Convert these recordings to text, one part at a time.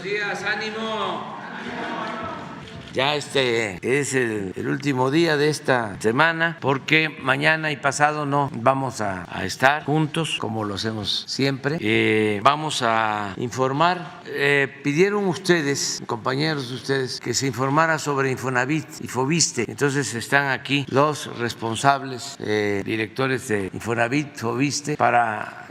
días, ánimo. Ya este es el último día de esta semana porque mañana y pasado no vamos a estar juntos como lo hacemos siempre. Vamos a informar. Pidieron ustedes, compañeros de ustedes, que se informara sobre Infonavit y Foviste. Entonces están aquí los responsables, directores de Infonavit, Foviste, para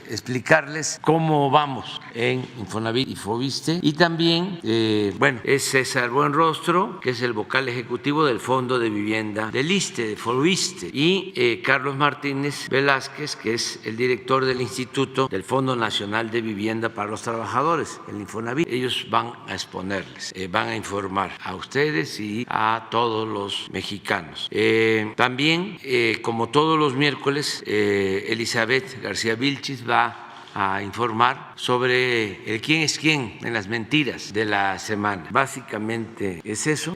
explicarles cómo vamos en Infonavit y Foviste. Y también, es César Buenrostro, que es el vocal ejecutivo del Fondo de Vivienda del ISSSTE, de Foviste, y Carlos Martínez Velázquez, que es el director del Instituto del Fondo Nacional de Vivienda para los Trabajadores, el Infonavit. Ellos van a exponerles, van a informar a ustedes y a todos los mexicanos. También, como todos los miércoles, Elizabeth García Vilchis va a informar sobre el quién es quién en las mentiras de la semana. Básicamente es eso.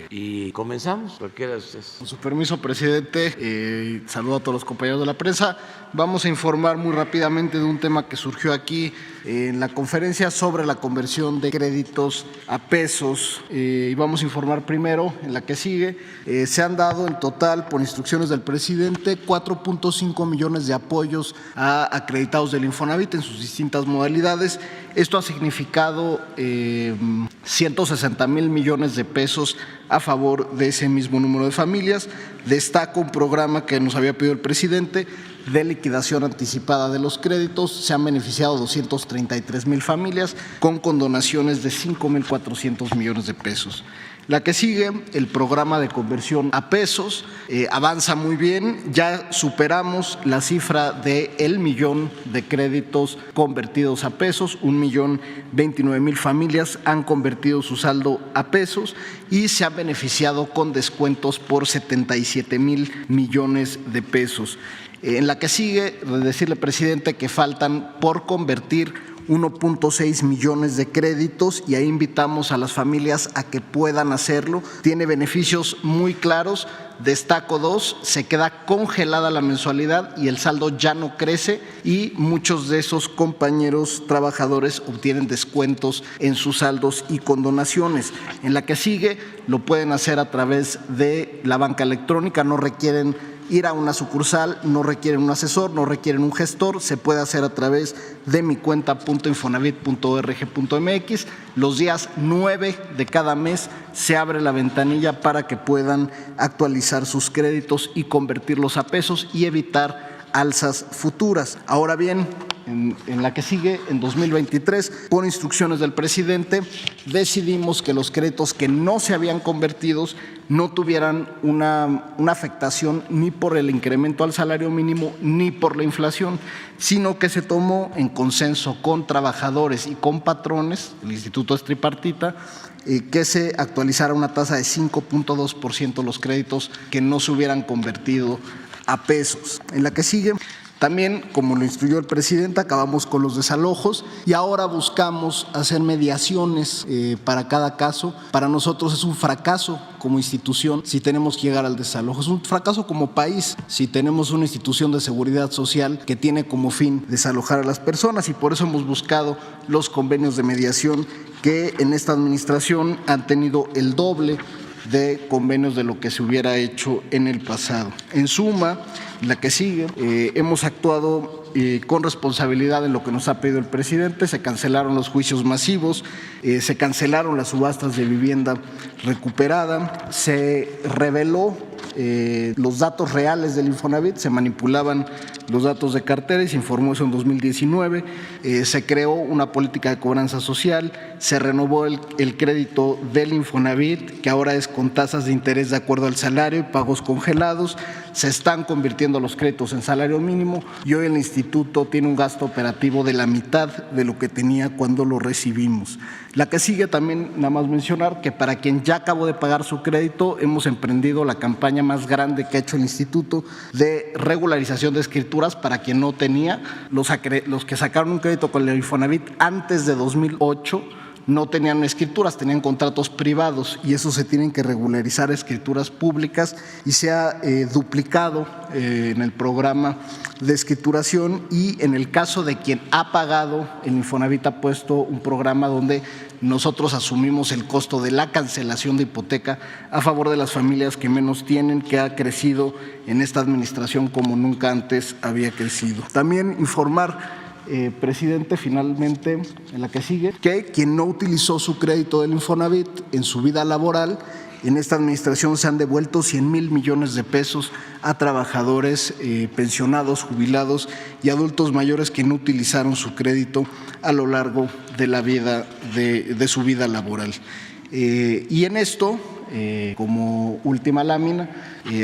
Y comenzamos. Cualquiera de ustedes. Con su permiso, presidente, saludo a todos los compañeros de la prensa. Vamos a informar muy rápidamente de un tema que surgió aquí en la conferencia sobre la conversión de créditos a pesos. Y vamos a informar primero, en la que sigue, se han dado en total, por instrucciones del presidente, 4.5 millones de apoyos a acreditados del Infonavit en sus distintas modalidades. Esto ha significado 160,000 millones de pesos a favor de ese mismo número de familias. Destaco un programa que nos había pedido el presidente de liquidación anticipada de los créditos. Se han beneficiado 233,000 familias con condonaciones de 5,400 millones de pesos. La que sigue, el programa de conversión a pesos, avanza muy bien. Ya superamos la cifra de 1,000,000 de créditos convertidos a pesos. 1,029,000 familias han convertido su saldo a pesos y se han beneficiado con descuentos por 77,000 millones de pesos. En la que sigue, decirle, presidente, que faltan por convertir 1.6 millones de créditos y ahí invitamos a las familias a que puedan hacerlo. Tiene beneficios muy claros. Destaco dos: se queda congelada la mensualidad y el saldo ya no crece, y muchos de esos compañeros trabajadores obtienen descuentos en sus saldos y condonaciones. En la que sigue, lo pueden hacer a través de la banca electrónica, no requieren ir a una sucursal, no requieren un asesor, no requieren un gestor, se puede hacer a través de mi cuenta.infonavit.org.mx. Los días 9 de cada mes se abre la ventanilla para que puedan actualizar sus créditos y convertirlos a pesos y evitar alzas futuras. Ahora bien, en la que sigue, en 2023, por instrucciones del presidente, decidimos que los créditos que no se habían convertido no tuvieran una afectación ni por el incremento al salario mínimo ni por la inflación, sino que se tomó en consenso con trabajadores y con patrones, el instituto es tripartita, que se actualizara una tasa de 5.2% los créditos que no se hubieran convertido a pesos. En la que sigue, también, como lo instruyó el presidente, acabamos con los desalojos y ahora buscamos hacer mediaciones para cada caso. Para nosotros es un fracaso como institución si tenemos que llegar al desalojo. Es un fracaso como país si tenemos una institución de seguridad social que tiene como fin desalojar a las personas, y por eso hemos buscado los convenios de mediación, que en esta administración han tenido el doble de convenios de lo que se hubiera hecho en el pasado. En suma, la que sigue, hemos actuado con responsabilidad en lo que nos ha pedido el presidente. Se cancelaron los juicios masivos, se cancelaron las subastas de vivienda recuperada, se reveló los datos reales del Infonavit, se manipulaban los datos de cartera y se informó eso en 2019, se creó una política de cobranza social, se renovó el crédito del Infonavit, que ahora es con tasas de interés de acuerdo al salario y pagos congelados, se están convirtiendo los créditos en salario mínimo y hoy el instituto tiene un gasto operativo de la mitad de lo que tenía cuando lo recibimos. La que sigue, también nada más mencionar que para quien ya acabó de pagar su crédito, hemos emprendido la campaña más grande que ha hecho el instituto de regularización de escrituras para quien no tenía. Los que sacaron un crédito con el Infonavit antes de 2008 no tenían escrituras, tenían contratos privados y eso se tienen que regularizar a escrituras públicas y se ha duplicado en el programa de escrituración, y en el caso de quien ha pagado, el Infonavit ha puesto un programa donde nosotros asumimos el costo de la cancelación de hipoteca a favor de las familias que menos tienen, que ha crecido en esta administración como nunca antes había crecido. También informar, presidente, finalmente, en la que sigue, que quien no utilizó su crédito del Infonavit en su vida laboral, en esta administración se han devuelto 100,000 millones de pesos a trabajadores pensionados, jubilados y adultos mayores que no utilizaron su crédito a lo largo de la vida de su vida laboral. Y en esto, como última lámina,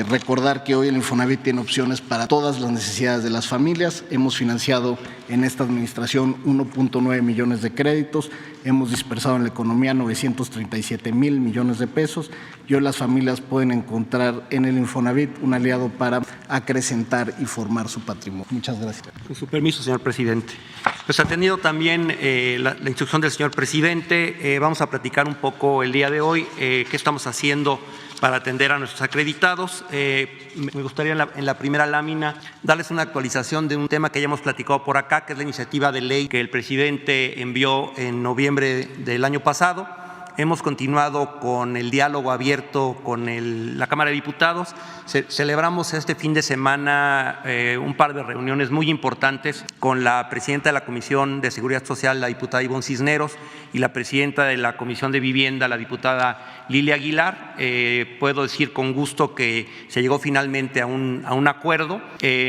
recordar que hoy el Infonavit tiene opciones para todas las necesidades de las familias. Hemos financiado en esta administración 1.9 millones de créditos, hemos dispersado en la economía 937,000 millones de pesos y hoy las familias pueden encontrar en el Infonavit un aliado para acrecentar y formar su patrimonio. Muchas gracias. Con su permiso, señor presidente. Pues atendido también la instrucción del señor presidente, vamos a platicar un poco el día de hoy qué estamos haciendo para atender a nuestros acreditados. Me gustaría en la primera lámina darles una actualización de un tema que ya hemos platicado por acá, que es la iniciativa de ley que el presidente envió en noviembre del año pasado. Hemos continuado con el diálogo abierto con la Cámara de Diputados. Celebramos este fin de semana un par de reuniones muy importantes con la presidenta de la Comisión de Seguridad Social, la diputada Ivonne Cisneros, y la presidenta de la Comisión de Vivienda, la diputada Lilia Aguilar. Puedo decir con gusto que se llegó finalmente a un acuerdo.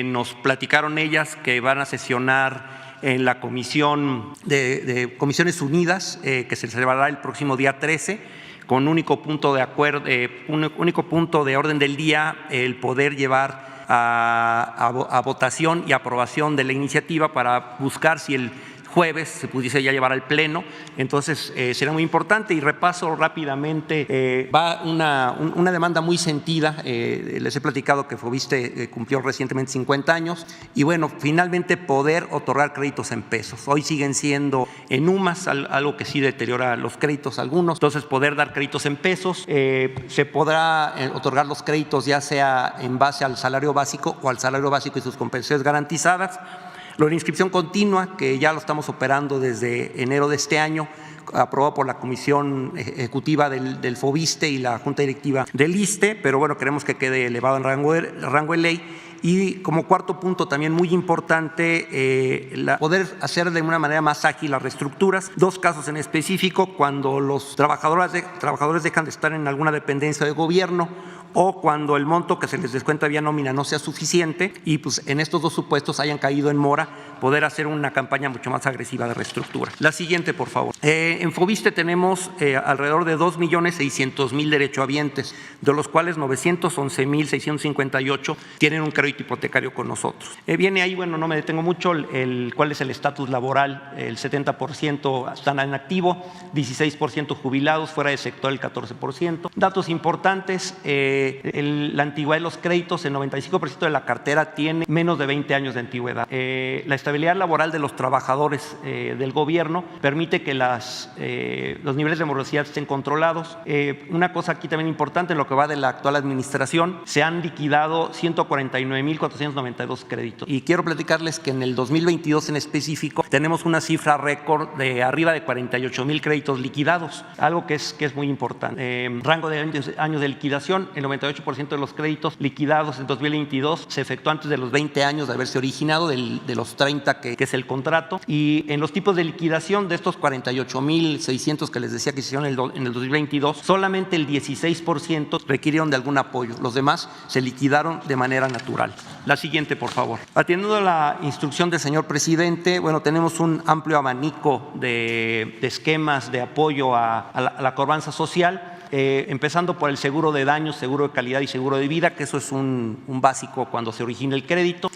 Nos platicaron ellas que van a sesionar en la Comisión de Comisiones Unidas, que se celebrará el próximo día 13, con único punto de orden del día el poder llevar a votación y aprobación de la iniciativa para buscar si el jueves se pudiese ya llevar al Pleno. Entonces será muy importante. Y repaso rápidamente, va una demanda muy sentida. Les he platicado que Foviste cumplió recientemente 50 años y bueno, finalmente poder otorgar créditos en pesos. Hoy siguen siendo en UMAS, algo que sí deteriora los créditos algunos. Entonces poder dar créditos en pesos, se podrá otorgar los créditos ya sea en base al salario básico o al salario básico y sus compensaciones garantizadas. Lo de la inscripción continua, que ya lo estamos operando desde enero de este año, aprobado por la Comisión Ejecutiva del Foviste y la Junta Directiva del ISSSTE, pero bueno, queremos que quede elevado en rango de ley. Y como cuarto punto, también muy importante, poder hacer de una manera más ágil las reestructuras. Dos casos en específico: cuando los trabajadores dejan de estar en alguna dependencia de gobierno o cuando el monto que se les descuenta vía nómina no sea suficiente, y pues en estos dos supuestos hayan caído en mora, poder hacer una campaña mucho más agresiva de reestructura. La siguiente, por favor. En Foviste tenemos alrededor de 2.600.000 derechohabientes, de los cuales 911.658 tienen un crédito hipotecario con nosotros. Viene ahí, bueno, no me detengo mucho, cuál es el estatus laboral. El 70% están en activo, 16% jubilados, fuera de sector el 14%. Datos importantes: la antigüedad de los créditos, el 95% de la cartera tiene menos de 20 años de antigüedad. La estabilidad laboral de los trabajadores del gobierno permite que los niveles de morosidad estén controlados. Una cosa aquí también importante, en lo que va de la actual administración, se han liquidado 149.492 créditos. Y quiero platicarles que en el 2022 en específico tenemos una cifra récord de arriba de 48,000 créditos liquidados, algo que es muy importante. Rango de años de liquidación: el 98% de los créditos liquidados en 2022 se efectuó antes de los 20 años de haberse originado, de los 30 que es el contrato. Y en los tipos de liquidación, de estos 48,600 que les decía que se hicieron en el 2022, solamente el 16% requirieron de algún apoyo. Los demás se liquidaron de manera natural. La siguiente, por favor. Atendiendo a la instrucción del señor presidente, bueno, tenemos un amplio abanico de esquemas de apoyo a la cobranza social. empezando por el seguro de daños, seguro de calidad y seguro de vida, que eso es un básico cuando se origina el crédito.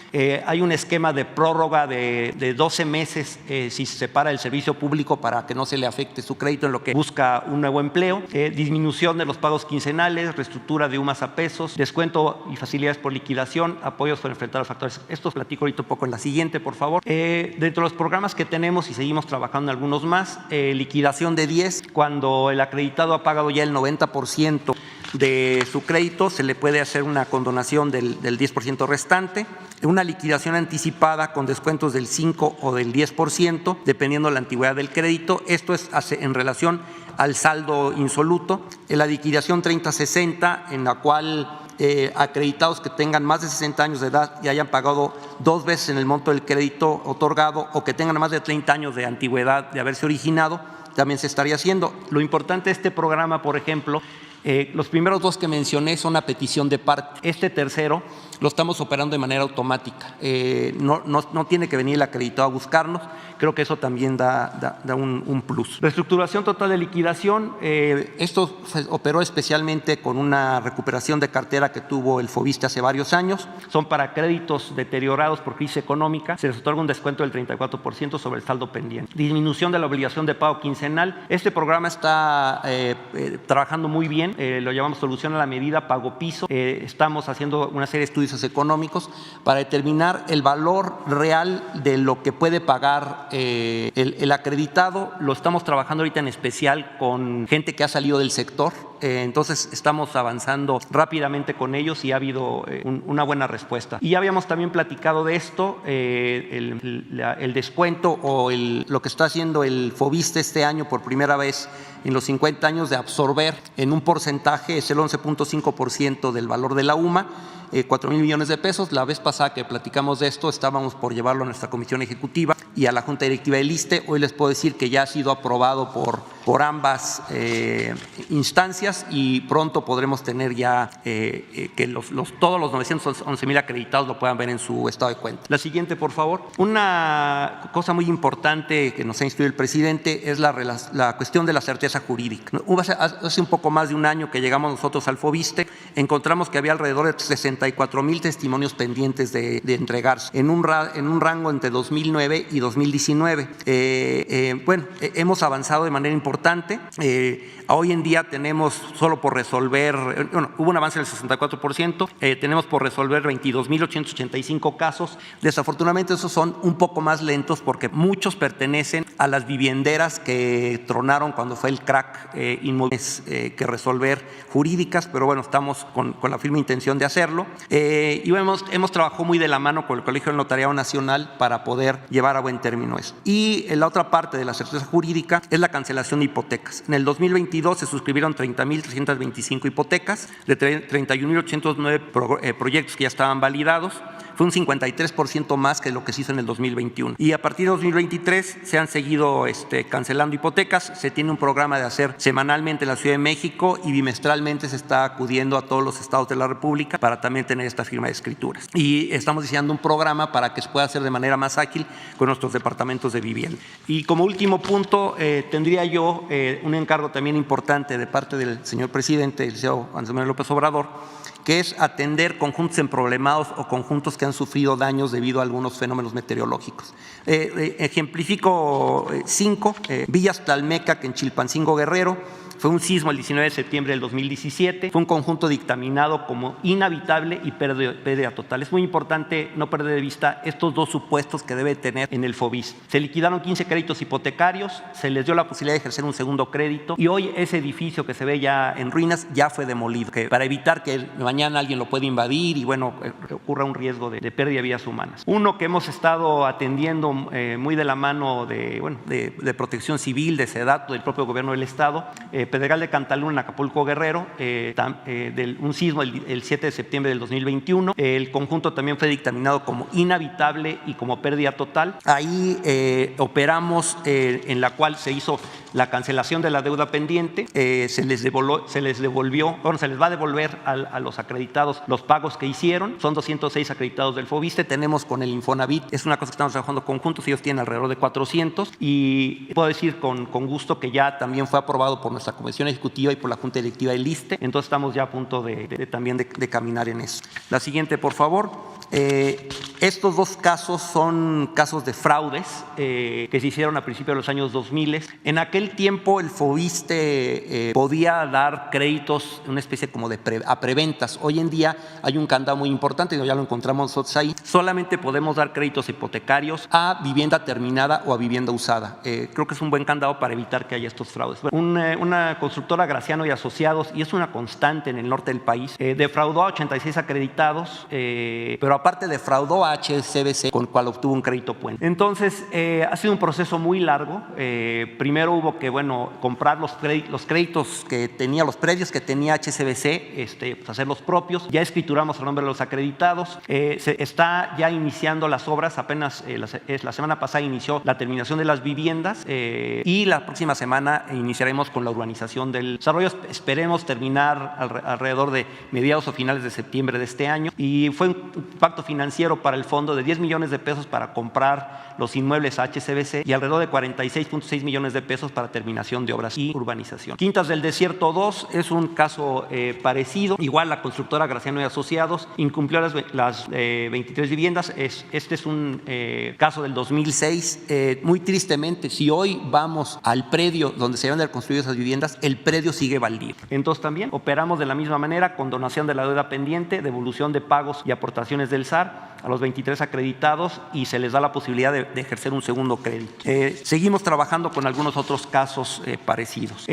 Hay un esquema de prórroga de 12 meses si se separa del servicio público para que no se le afecte su crédito en lo que busca un nuevo empleo, disminución de los pagos quincenales, reestructura de UMAS a pesos, descuento y facilidades por liquidación, apoyos para enfrentar los factores. Esto os platico ahorita un poco en la siguiente, por favor. Dentro de los programas que tenemos y seguimos trabajando en algunos más, liquidación de 10, cuando el acreditado ha pagado ya el 90% de su crédito, se le puede hacer una condonación del 10% restante, una liquidación anticipada con descuentos del 5 o del 10%, dependiendo de la antigüedad del crédito. Esto es en relación al saldo insoluto. En la liquidación 30-60, en la cual acreditados que tengan más de 60 años de edad y hayan pagado 2 veces en el monto del crédito otorgado, o que tengan más de 30 años de antigüedad de haberse originado, también se estaría haciendo. Lo importante de este programa, por ejemplo, los primeros 2 que mencioné son a petición de parte. Este tercero lo estamos operando de manera automática. No tiene que venir el acreditado a buscarnos. Creo que eso también da un plus. Reestructuración total de liquidación. Esto se operó especialmente con una recuperación de cartera que tuvo el FOBISTE hace varios años. Son para créditos deteriorados por crisis económica. Se les otorga un descuento del 34% sobre el saldo pendiente. Disminución de la obligación de pago quincenal. Este programa está trabajando muy bien. Lo llamamos solución a la medida, pago piso. Estamos haciendo una serie de estudios económicos para determinar el valor real de lo que puede pagar el acreditado. Lo estamos trabajando ahorita en especial con gente que ha salido del sector. Entonces estamos avanzando rápidamente con ellos y ha habido una buena respuesta. Y ya habíamos también platicado de esto, el descuento o lo que está haciendo el FOBISTE este año por primera vez en los 50 años de absorber en un porcentaje, es el 11.5% del valor de la UMA, 4,000 millones de pesos. La vez pasada que platicamos de esto estábamos por llevarlo a nuestra comisión ejecutiva y a la Junta Directiva del ISSSTE. Hoy les puedo decir que ya ha sido aprobado por ambas instancias y pronto podremos tener ya que todos los 911,000 acreditados lo puedan ver en su estado de cuenta. La siguiente, por favor. Una cosa muy importante que nos ha instruido el presidente es la cuestión de la certeza jurídica. Hace un poco más de un año que llegamos nosotros al FOBISTE, encontramos que había alrededor de 64,000 testimonios pendientes de entregarse en un rango entre 2009 y 2019. Hemos avanzado de manera importante. Hoy en día tenemos solo por resolver, hubo un avance del 64%, tenemos por resolver 22,885 casos. Desafortunadamente esos son un poco más lentos porque muchos pertenecen a las vivienderas que tronaron cuando fue el crack inmobiliario que resolver jurídicas, pero bueno, estamos con la firme intención de hacerlo. Y hemos trabajado muy de la mano con el Colegio del Notariado Nacional para poder llevar a buen término eso. Y la otra parte de la certeza jurídica es la cancelación de hipotecas. En el 2022 se suscribieron 30,325 hipotecas de 31,809 proyectos que ya estaban validados. Fue un 53% más que lo que se hizo en el 2021. Y a partir de 2023 se han seguido cancelando hipotecas. Se tiene un programa de hacer semanalmente en la Ciudad de México y bimestralmente se está acudiendo a todos los estados de la República para también tener esta firma de escrituras. Y estamos diseñando un programa para que se pueda hacer de manera más ágil con nuestros departamentos de vivienda. Y como último punto, tendría yo un encargo también importante de parte del señor presidente, el licenciado Andrés Manuel López Obrador, que es atender conjuntos emproblemados o conjuntos que han sufrido daños debido a algunos fenómenos meteorológicos. Ejemplifico 5, Villas Tlalmeca, que en Chilpancingo, Guerrero, fue un sismo el 19 de septiembre del 2017, fue un conjunto dictaminado como inhabitable y pérdida total. Es muy importante no perder de vista estos dos supuestos que debe tener en el FOBISTE. Se liquidaron 15 créditos hipotecarios, se les dio la posibilidad de ejercer un segundo crédito y hoy ese edificio que se ve ya en ruinas ya fue demolido, para evitar que mañana alguien lo pueda invadir y bueno, ocurra un riesgo de pérdida de vidas humanas. Uno que hemos estado atendiendo muy de la mano de Protección Civil, de SEDATU, del propio gobierno del estado, Pedregal de Cantalún en Acapulco, Guerrero, un sismo el 7 de septiembre del 2021. El conjunto también fue dictaminado como inhabitable y como pérdida total. Ahí operamos en la cual se hizo la cancelación de la deuda pendiente, se les va a devolver a los los acreditados los pagos que hicieron. Son 206 acreditados del FOBISSSTE. Tenemos con el Infonavit, es una cosa que estamos trabajando conjuntos, ellos tienen alrededor de 400 y puedo decir con gusto que ya también fue aprobado por nuestra Comisión Ejecutiva y por la Junta Directiva del ISSSTE. Entonces estamos ya a punto también de caminar en eso. La siguiente, por favor. Estos dos casos son casos de fraudes que se hicieron a principios de los años 2000. En aquel tiempo el FOBISSSTE podía dar créditos, una especie como a preventas. Hoy en día hay un candado muy importante, ya lo encontramos nosotros ahí. Solamente podemos dar créditos hipotecarios a vivienda terminada o a vivienda usada. Creo que es un buen candado para evitar que haya estos fraudes. Una constructora, Graciano y Asociados, y es una constante en el norte del país, defraudó a 86 acreditados, pero aparte defraudó a HSBC, con el cual obtuvo un crédito puente. Entonces, ha sido un proceso muy largo. Primero hubo que, comprar los créditos que tenía, los predios que tenía HSBC, pues hacer los propios. Ya escrituramos el nombre de los acreditados. Se está ya iniciando las obras. Apenas la semana pasada inició la terminación de las viviendas y la próxima semana iniciaremos con la urbanización del desarrollo. Esperemos terminar alrededor de mediados o finales de septiembre de este año. Y fue un impacto financiero para el fondo de 10 millones de pesos para comprar los inmuebles a HSBC y alrededor de 46.6 millones de pesos para terminación de obras y urbanización. Quintas del Desierto 2 es un caso parecido. Igual la constructora Graciano y Asociados incumplió las 23 viviendas. Este es un caso del 2006. Muy tristemente, si hoy vamos al predio donde se deben de construir esas viviendas, el predio sigue baldío. Entonces también operamos de la misma manera con donación de la deuda pendiente, devolución de pagos y aportaciones del SAR a los 23 acreditados y se les da la posibilidad de ejercer un segundo crédito. Seguimos trabajando con algunos otros casos parecidos.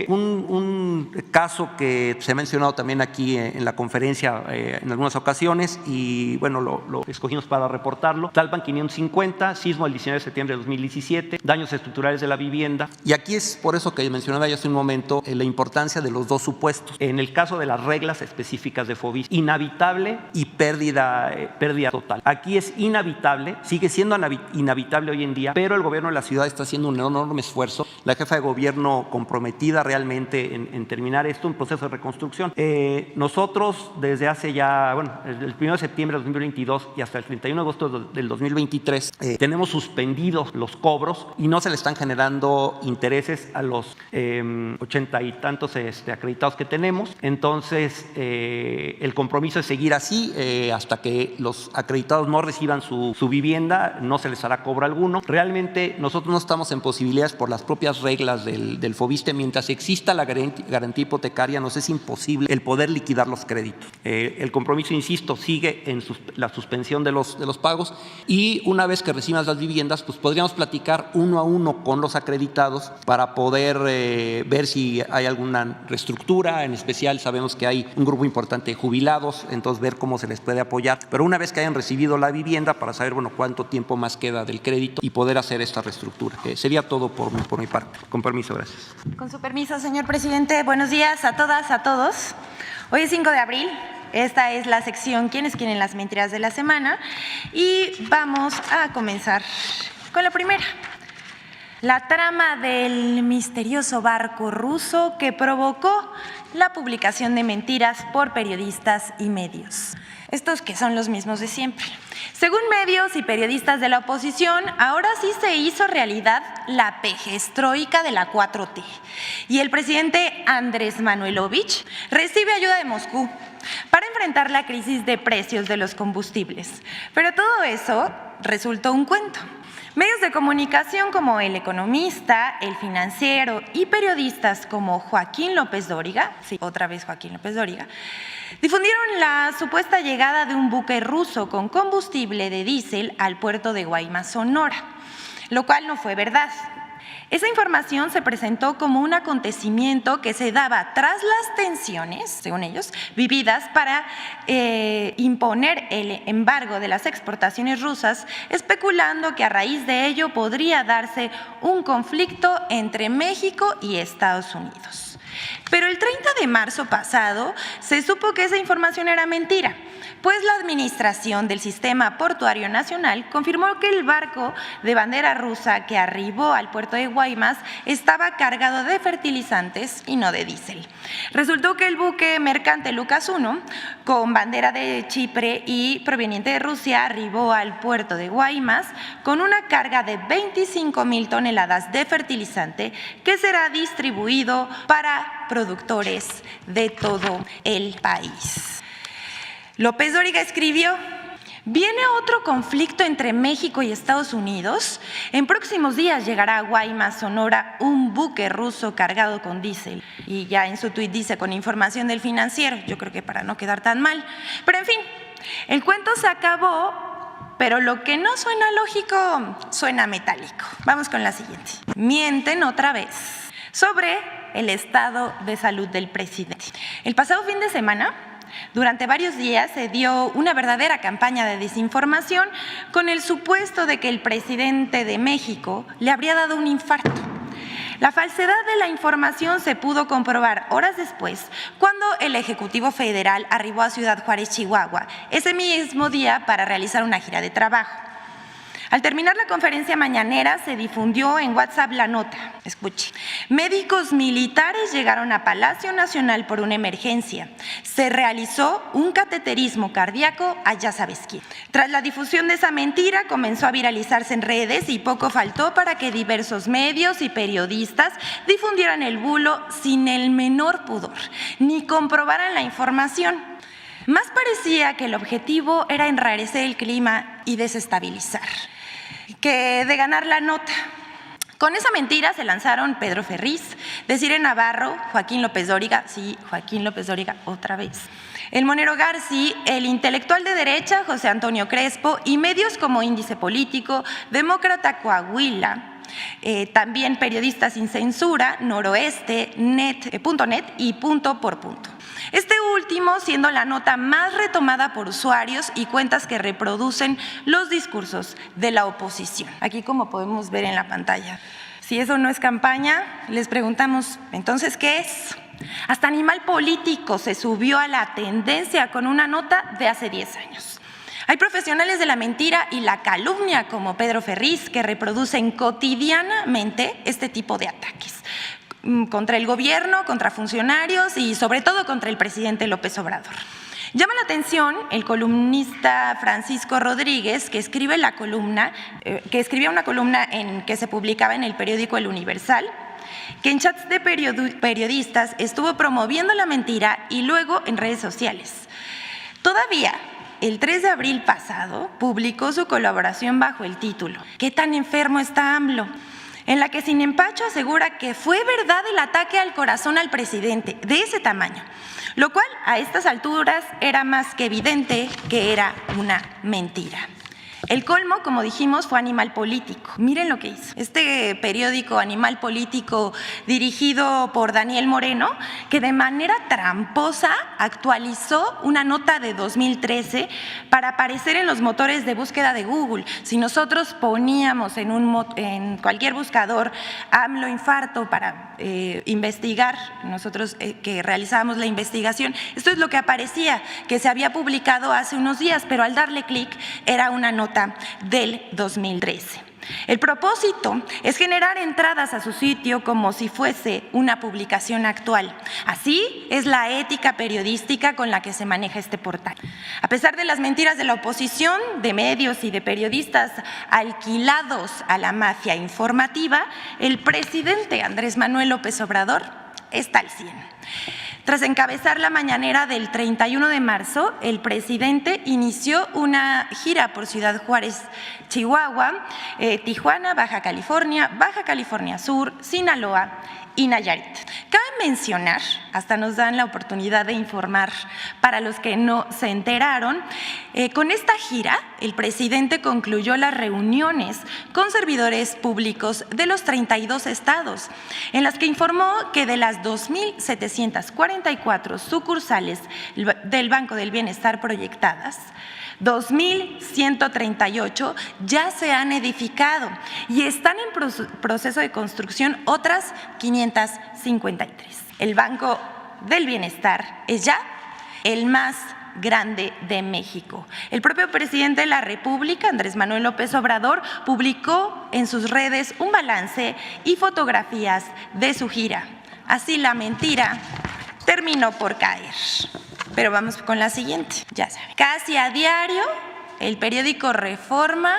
Un caso que se ha mencionado también aquí en la conferencia en algunas ocasiones y lo escogimos para reportarlo. Tlalpan 550, sismo el 19 de septiembre de 2017, daños estructurales de la vivienda. Y aquí es por eso que mencionaba ya hace un momento la importancia de los dos supuestos. En el caso de las reglas específicas de FOBISSSTE, inhabitable y pérdida total. Aquí es inhabitable, sigue siendo inhabitable hoy en día, pero el gobierno de la ciudad está haciendo un enorme esfuerzo. La jefa de gobierno comprometida realmente en terminar esto, un proceso de reconstrucción. Nosotros desde hace ya, desde el 1 de septiembre de 2022 y hasta el 31 de agosto del 2023, tenemos suspendidos los cobros y no se le están generando intereses a los 80 y tantos acreditados que tenemos. Entonces, el compromiso es seguir así hasta que los acreditados no reciban su vivienda, no se les hará cobro alguno. Realmente nosotros no estamos en posibilidades por las propias reglas del FOBISSSTE. Mientras exista la garantía hipotecaria, nos es imposible el poder liquidar los créditos. El compromiso, insisto, sigue en la suspensión de los pagos y una vez que reciban las viviendas, pues podríamos platicar uno a uno con los acreditados para poder ver si hay alguna reestructura. En especial sabemos que hay un grupo importante de jubilados, entonces ver cómo se les puede apoyar. Pero una vez que hayan recibido la vivienda, para saber cuánto tiempo más queda del crédito y poder hacer esta reestructura. Sería todo por mi parte. Con permiso, gracias. Con su permiso, señor presidente. Buenos días a todas, a todos. Hoy es 5 de abril. Esta es la sección ¿Quiénes quieren las mentiras de la semana? Y vamos a comenzar con la primera. La trama del misterioso barco ruso que provocó la publicación de mentiras por periodistas y medios. Estos que son los mismos de siempre. Según medios y periodistas de la oposición, ahora sí se hizo realidad la pejestroika de la 4T. Y el presidente Andrés Manuelovich recibe ayuda de Moscú para enfrentar la crisis de precios de los combustibles. Pero todo eso resultó un cuento. Medios de comunicación como El Economista, El Financiero y periodistas como Joaquín López Dóriga, sí, otra vez Joaquín López Dóriga, difundieron la supuesta llegada de un buque ruso con combustible de diésel al puerto de Guaymas, Sonora, lo cual no fue verdad. Esa información se presentó como un acontecimiento que se daba tras las tensiones, según ellos, vividas para imponer el embargo de las exportaciones rusas, especulando que a raíz de ello podría darse un conflicto entre México y Estados Unidos. Pero el 30 de marzo pasado se supo que esa información era mentira, pues la Administración del Sistema Portuario Nacional confirmó que el barco de bandera rusa que arribó al puerto de Guaymas estaba cargado de fertilizantes y no de diésel. Resultó que el buque mercante Lucas I, con bandera de Chipre y proveniente de Rusia, arribó al puerto de Guaymas con una carga de 25,000 toneladas de fertilizante que será distribuido para productores de todo el país. López Dóriga escribió: ¿viene otro conflicto entre México y Estados Unidos? En próximos días llegará a Guaymas, Sonora, un buque ruso cargado con diésel. Y ya en su tuit dice: con información del Financiero. Yo creo que para no quedar tan mal. Pero en fin, el cuento se acabó, pero lo que no suena lógico suena metálico. Vamos con la siguiente. Mienten otra vez sobre el estado de salud del presidente. El pasado fin de semana, durante varios días se dio una verdadera campaña de desinformación con el supuesto de que el presidente de México le habría dado un infarto. La falsedad de la información se pudo comprobar horas después, cuando el Ejecutivo Federal arribó a Ciudad Juárez, Chihuahua, ese mismo día para realizar una gira de trabajo. Al terminar la conferencia mañanera, se difundió en WhatsApp la nota. Escuche. Médicos militares llegaron a Palacio Nacional por una emergencia. Se realizó un cateterismo cardíaco a ya sabes quién. Tras la difusión de esa mentira, comenzó a viralizarse en redes y poco faltó para que diversos medios y periodistas difundieran el bulo sin el menor pudor, ni comprobaran la información. Más parecía que el objetivo era enrarecer el clima y desestabilizar que de ganar la nota. Con esa mentira se lanzaron Pedro Ferriz, Desiree Navarro, Joaquín López Dóriga, sí, Joaquín López Dóriga otra vez, el Monero Garci, el intelectual de derecha José Antonio Crespo y medios como Índice Político, Demócrata Coahuila, también Periodistas Sin Censura, Noroeste, .net y Punto por Punto. Este último siendo la nota más retomada por usuarios y cuentas que reproducen los discursos de la oposición. Aquí, como podemos ver en la pantalla. Si eso no es campaña, les preguntamos, ¿entonces qué es? Hasta Animal Político se subió a la tendencia con una nota de hace 10 años. Hay profesionales de la mentira y la calumnia como Pedro Ferriz que reproducen cotidianamente este tipo de ataques contra el gobierno, contra funcionarios y sobre todo contra el presidente López Obrador. Llama la atención el columnista Francisco Rodríguez, que escribía una columna que se publicaba en el periódico El Universal, que en chats de periodistas estuvo promoviendo la mentira y luego en redes sociales. Todavía el 3 de abril pasado publicó su colaboración bajo el título ¿Qué tan enfermo está AMLO?, en la que sin empacho asegura que fue verdad el ataque al corazón al presidente, de ese tamaño, lo cual a estas alturas era más que evidente que era una mentira. El colmo, como dijimos, fue Animal Político. Miren lo que hizo. Este periódico Animal Político, dirigido por Daniel Moreno, que de manera tramposa actualizó una nota de 2013 para aparecer en los motores de búsqueda de Google. Si nosotros poníamos en cualquier buscador AMLO infarto para investigar, nosotros que realizábamos la investigación, esto es lo que aparecía, que se había publicado hace unos días, pero al darle clic era una nota del 2013. El propósito es generar entradas a su sitio como si fuese una publicación actual. Así es la ética periodística con la que se maneja este portal. A pesar de las mentiras de la oposición, de medios y de periodistas alquilados a la mafia informativa, el presidente Andrés Manuel López Obrador está al 100. Tras encabezar la mañanera del 31 de marzo, el presidente inició una gira por Ciudad Juárez, Chihuahua, Tijuana, Baja California Sur, Sinaloa y Nayarit. Cabe mencionar, hasta nos dan la oportunidad de informar para los que no se enteraron, con esta gira el presidente concluyó las reuniones con servidores públicos de los 32 estados, en las que informó que de las 2,744 sucursales del Banco del Bienestar proyectadas, 2,138 ya se han edificado y están en proceso de construcción otras 553. El Banco del Bienestar es ya el más grande de México. El propio presidente de la República, Andrés Manuel López Obrador, publicó en sus redes un balance y fotografías de su gira. Así la mentira terminó por caer. Pero vamos con la siguiente, ya saben. Casi a diario, el periódico Reforma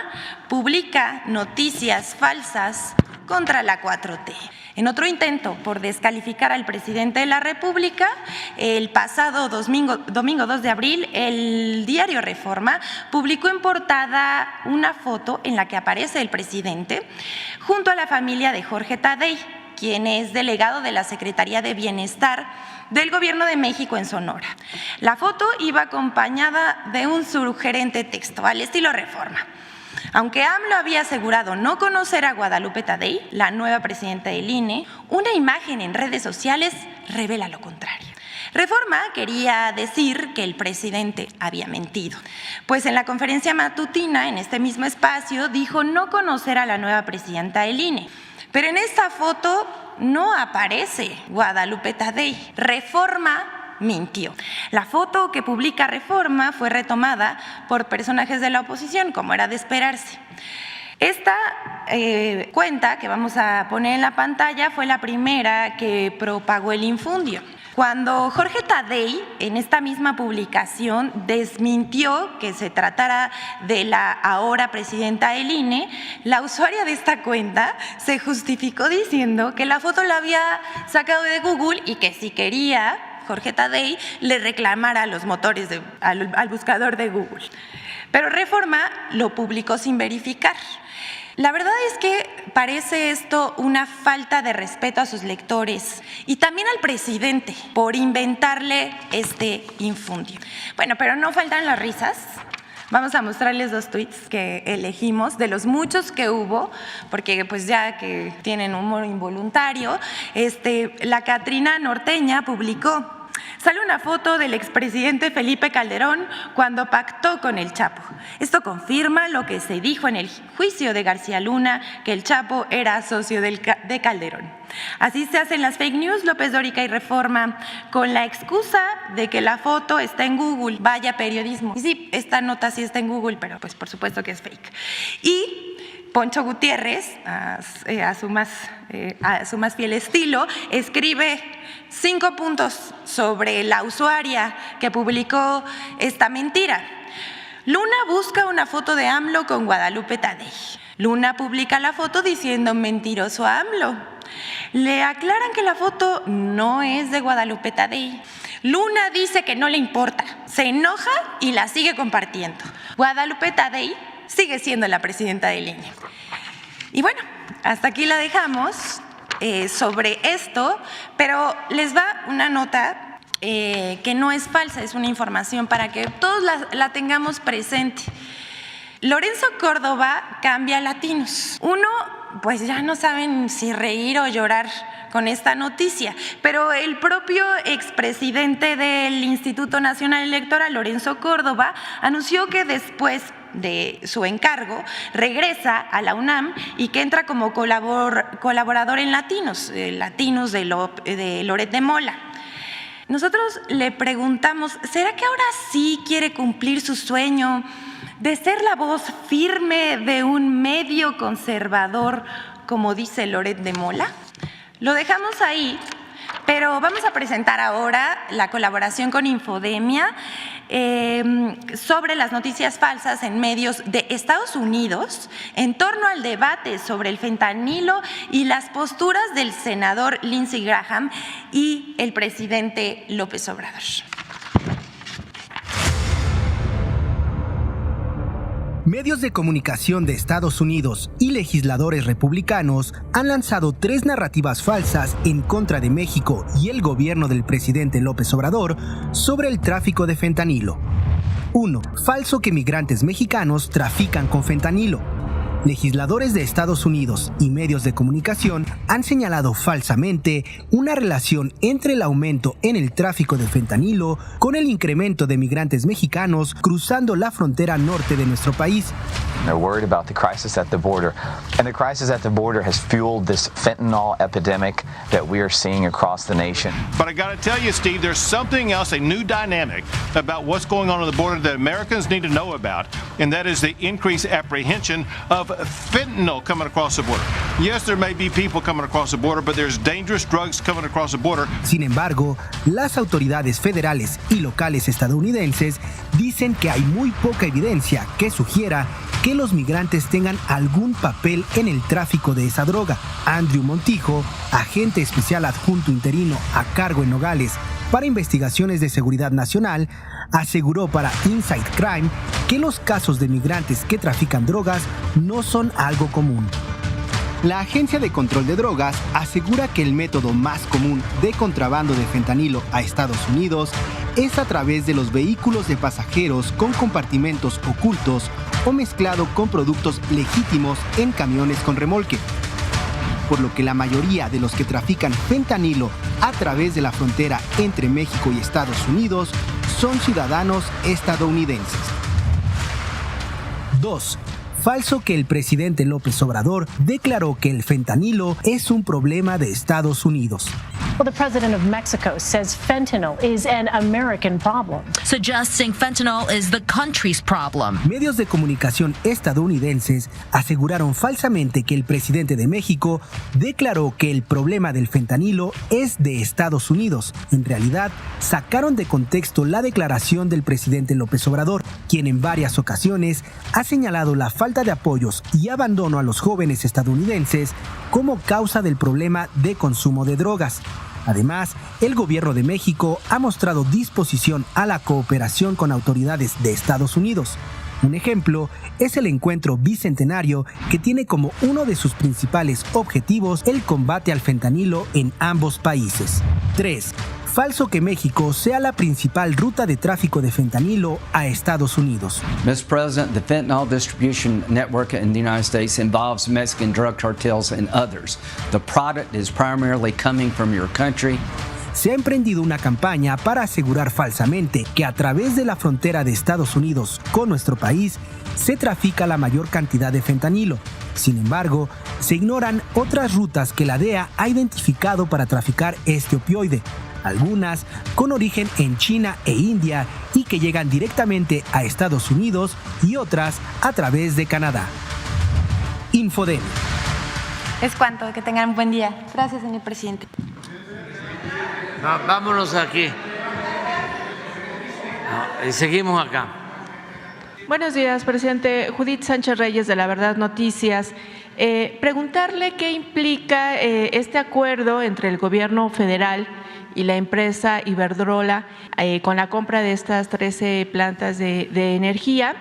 publica noticias falsas contra la 4T. En otro intento por descalificar al presidente de la República, el pasado domingo 2 de abril, el diario Reforma publicó en portada una foto en la que aparece el presidente junto a la familia de Jorge Tadei, quien es delegado de la Secretaría de Bienestar del Gobierno de México en Sonora. La foto iba acompañada de un sugerente texto al estilo Reforma. Aunque AMLO había asegurado no conocer a Guadalupe Tadei, la nueva presidenta del INE, una imagen en redes sociales revela lo contrario. Reforma quería decir que el presidente había mentido, pues en la conferencia matutina, en este mismo espacio, dijo no conocer a la nueva presidenta del INE. Pero en esta foto no aparece Guadalupe Tadei. Reforma mintió. La foto que publica Reforma fue retomada por personajes de la oposición, como era de esperarse. Esta cuenta que vamos a poner en la pantalla fue la primera que propagó el infundio. Cuando Jorge Tadei, en esta misma publicación, desmintió que se tratara de la ahora presidenta del INE, la usuaria de esta cuenta se justificó diciendo que la foto la había sacado de Google y que si quería Jorge Tadei le reclamara a los motores, al buscador de Google. Pero Reforma lo publicó sin verificar. La verdad es que parece esto una falta de respeto a sus lectores y también al presidente por inventarle este infundio. Bueno, pero no faltan las risas. Vamos a mostrarles 2 tweets que elegimos de los muchos que hubo, porque pues ya que tienen humor involuntario. La Catrina Norteña publicó: sale una foto del expresidente Felipe Calderón cuando pactó con el Chapo. Esto confirma lo que se dijo en el juicio de García Luna, que el Chapo era socio de Calderón. Así se hacen las fake news, López Dóriga y Reforma, con la excusa de que la foto está en Google. Vaya periodismo. Y sí, esta nota sí está en Google, pero pues por supuesto que es fake. Y Poncho Gutiérrez, a su más fiel estilo, escribe 5 puntos sobre la usuaria que publicó esta mentira. Luna busca una foto de AMLO con Guadalupe Tadei. Luna publica la foto diciendo mentiroso a AMLO. Le aclaran que la foto no es de Guadalupe Tadei. Luna dice que no le importa, se enoja y la sigue compartiendo. Guadalupe Tadei sigue siendo la presidenta del INE. Y bueno, hasta aquí la dejamos sobre esto, pero les va una nota que no es falsa, es una información para que todos la tengamos presente. Lorenzo Córdoba cambia latinos. Uno, pues ya no saben si reír o llorar con esta noticia, pero el propio expresidente del Instituto Nacional Electoral, Lorenzo Córdoba, anunció que después de su encargo regresa a la UNAM y que entra como colaborador en Latinos de Loret de Mola. Nosotros le preguntamos, ¿será que ahora sí quiere cumplir su sueño de ser la voz firme de un medio conservador, como dice Loret de Mola? Lo dejamos ahí, pero vamos a presentar ahora la colaboración con Infodemia sobre las noticias falsas en medios de Estados Unidos en torno al debate sobre el fentanilo y las posturas del senador Lindsey Graham y el presidente López Obrador. Medios de comunicación de Estados Unidos y legisladores republicanos han lanzado 3 narrativas falsas en contra de México y el gobierno del presidente López Obrador sobre el tráfico de fentanilo. 1. Falso que migrantes mexicanos trafican con fentanilo. Legisladores de Estados Unidos y medios de comunicación han señalado falsamente una relación entre el aumento en el tráfico de fentanilo con el incremento de migrantes mexicanos cruzando la frontera norte de nuestro país. They're worried about the crisis at the border. And the crisis at the border has fueled this fentanyl epidemic that we are seeing across the nation. But I got to tell you, Steve, there's something else, a new dynamic about what's going on the border that Americans need to know about, and that is the increased apprehension of fentanyl coming across the border. Yes, there may be people coming across the border, but there's dangerous drugs coming across the border. Sin embargo, las autoridades federales y locales estadounidenses dicen que hay muy poca evidencia que sugiera que los migrantes tengan algún papel en el tráfico de esa droga. Andrew Montijo, agente especial adjunto interino a cargo en Nogales para investigaciones de seguridad nacional, aseguró para Inside Crime que los casos de migrantes que trafican drogas no son algo común. La Agencia de Control de Drogas asegura que el método más común de contrabando de fentanilo a Estados Unidos es a través de los vehículos de pasajeros con compartimentos ocultos o mezclado con productos legítimos en camiones con remolque. Por lo que la mayoría de los que trafican fentanilo a través de la frontera entre México y Estados Unidos son ciudadanos estadounidenses. 2. Falso que el presidente López Obrador declaró que el fentanilo es un problema de Estados Unidos. Well, the president of Mexico says fentanyl is an American problem, suggesting fentanyl is the country's problem. Medios de comunicación estadounidenses aseguraron falsamente que el presidente de México declaró que el problema del fentanilo es de Estados Unidos. En realidad, sacaron de contexto la declaración del presidente López Obrador, quien en varias ocasiones ha señalado la falta de apoyos y abandono a los jóvenes estadounidenses como causa del problema de consumo de drogas. Además, el gobierno de México ha mostrado disposición a la cooperación con autoridades de Estados Unidos. Un ejemplo es el encuentro bicentenario que tiene como uno de sus principales objetivos el combate al fentanilo en ambos países. 3. Falso que México sea la principal ruta de tráfico de fentanilo a Estados Unidos. Mr. President, the fentanyl distribution network in the United States involves Mexican drug cartels and others. The product is primarily coming from your country. Se ha emprendido una campaña para asegurar falsamente que a través de la frontera de Estados Unidos con nuestro país se trafica la mayor cantidad de fentanilo. Sin embargo, se ignoran otras rutas que la DEA ha identificado para traficar este opioide, algunas con origen en China e India y que llegan directamente a Estados Unidos y otras a través de Canadá. Infodemia. Es cuanto, que tengan un buen día. Gracias, señor presidente. Vámonos aquí. Seguimos acá. Buenos días, presidente. Judith Sánchez Reyes, de La Verdad Noticias. Preguntarle qué implica este acuerdo entre el gobierno federal y la empresa Iberdrola con la compra de estas 13 plantas de energía.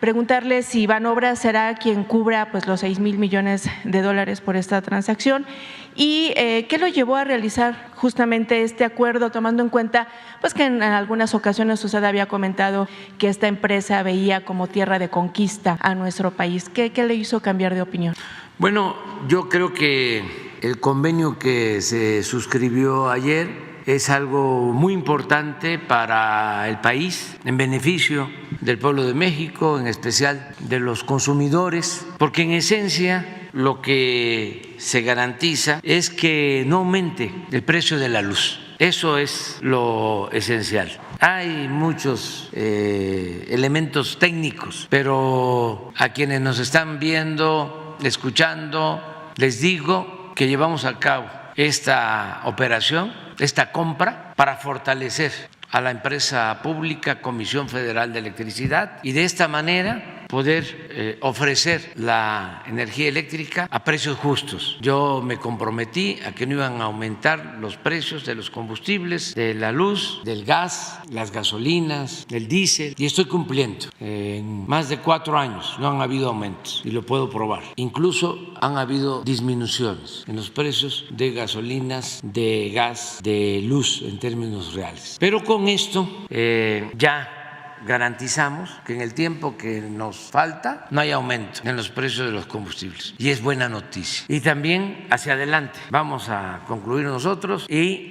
Preguntarle si Banobras será quien cubra pues, los 6,000 millones de dólares por esta transacción y qué lo llevó a realizar justamente este acuerdo, tomando en cuenta pues, que en algunas ocasiones usted había comentado que esta empresa veía como tierra de conquista a nuestro país. ¿Qué le hizo cambiar de opinión? Bueno, yo creo que el convenio que se suscribió ayer es algo muy importante para el país, en beneficio del pueblo de México, en especial de los consumidores, porque en esencia lo que se garantiza es que no aumente el precio de la luz. Eso es lo esencial. Hay muchos elementos técnicos, pero a quienes nos están viendo, escuchando, les digo que llevamos a cabo esta operación, esta compra, para fortalecer a la empresa pública Comisión Federal de Electricidad y de esta manera poder ofrecer la energía eléctrica a precios justos. Yo me comprometí a que no iban a aumentar los precios de los combustibles, de la luz, del gas, las gasolinas, del diésel, y estoy cumpliendo. En más de 4 años no han habido aumentos y lo puedo probar. Incluso han habido disminuciones en los precios de gasolinas, de gas, de luz en términos reales. Pero con esto ya garantizamos que en el tiempo que nos falta no haya aumento en los precios de los combustibles. Y es buena noticia. Y también hacia adelante vamos a concluir nosotros y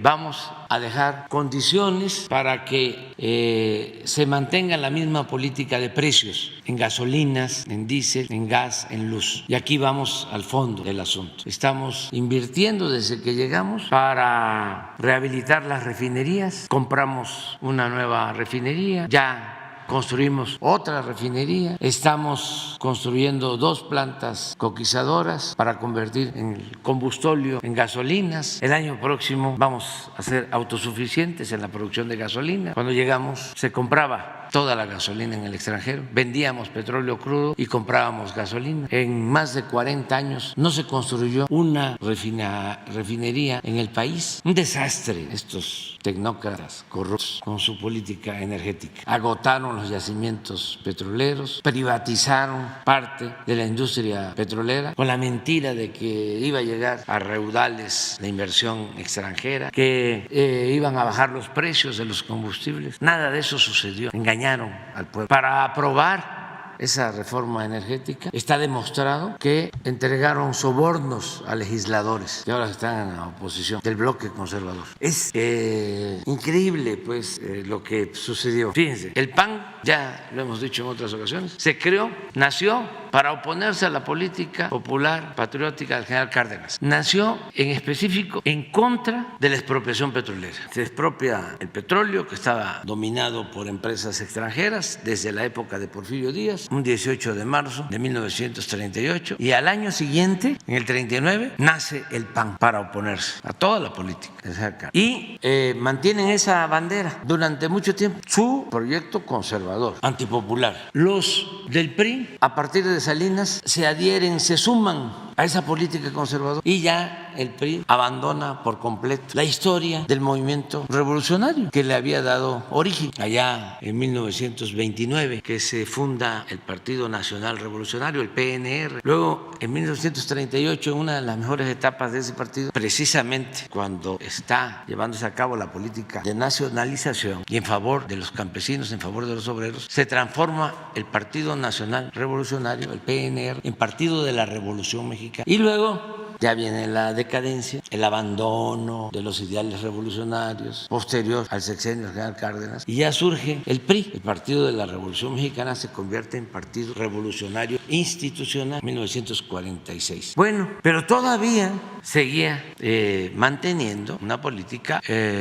vamos a dejar condiciones para que se mantenga la misma política de precios en gasolinas, en diésel, en gas, en luz. Y aquí vamos al fondo del asunto. Estamos invirtiendo desde que llegamos para rehabilitar las refinerías. Compramos una nueva refinería, ya construimos otra refinería, estamos construyendo 2 plantas coquizadoras para convertir el combustóleo en gasolinas. El año próximo vamos a ser autosuficientes en la producción de gasolina. Cuando llegamos se compraba toda la gasolina en el extranjero, vendíamos petróleo crudo y comprábamos gasolina. En más de 40 años no se construyó una refinería en el país. Un desastre estos tecnócratas corruptos con su política energética. Agotaron los yacimientos petroleros, privatizaron parte de la industria petrolera con la mentira de que iba a llegar a raudales de inversión extranjera, que iban a bajar los precios de los combustibles. Nada de eso sucedió. Engañaron al pueblo. Para aprobar esa reforma energética está demostrado que entregaron sobornos a legisladores que ahora están en la oposición del bloque conservador. Es increíble pues lo que sucedió. Fíjense, el PAN, ya lo hemos dicho en otras ocasiones, se creó, nació para oponerse a la política popular patriótica del general Cárdenas. Nació en específico en contra de la expropiación petrolera. Se expropia el petróleo que estaba dominado por empresas extranjeras desde la época de Porfirio Díaz, un 18 de marzo de 1938, y al año siguiente, en el 39, nace el PAN para oponerse a toda la política. Y mantienen esa bandera durante mucho tiempo, su proyecto conservador, antipopular. Los del PRI, a partir de Salinas, se adhieren, se suman a esa política conservadora y ya el PRI abandona por completo la historia del movimiento revolucionario que le había dado origen allá en 1929, que se funda el Partido Nacional Revolucionario, el PNR. Luego, en 1938, en una de las mejores etapas de ese partido, precisamente cuando está llevándose a cabo la política de nacionalización y en favor de los campesinos, en favor de los obreros, se transforma el Partido Nacional Revolucionario, el PNR, en Partido de la Revolución Mexicana. Y luego ya viene la decadencia, el abandono de los ideales revolucionarios posterior al sexenio del general Cárdenas, y ya surge el PRI, el Partido de la Revolución Mexicana se convierte en Partido Revolucionario Institucional, 1946. Bueno, pero todavía seguía manteniendo una política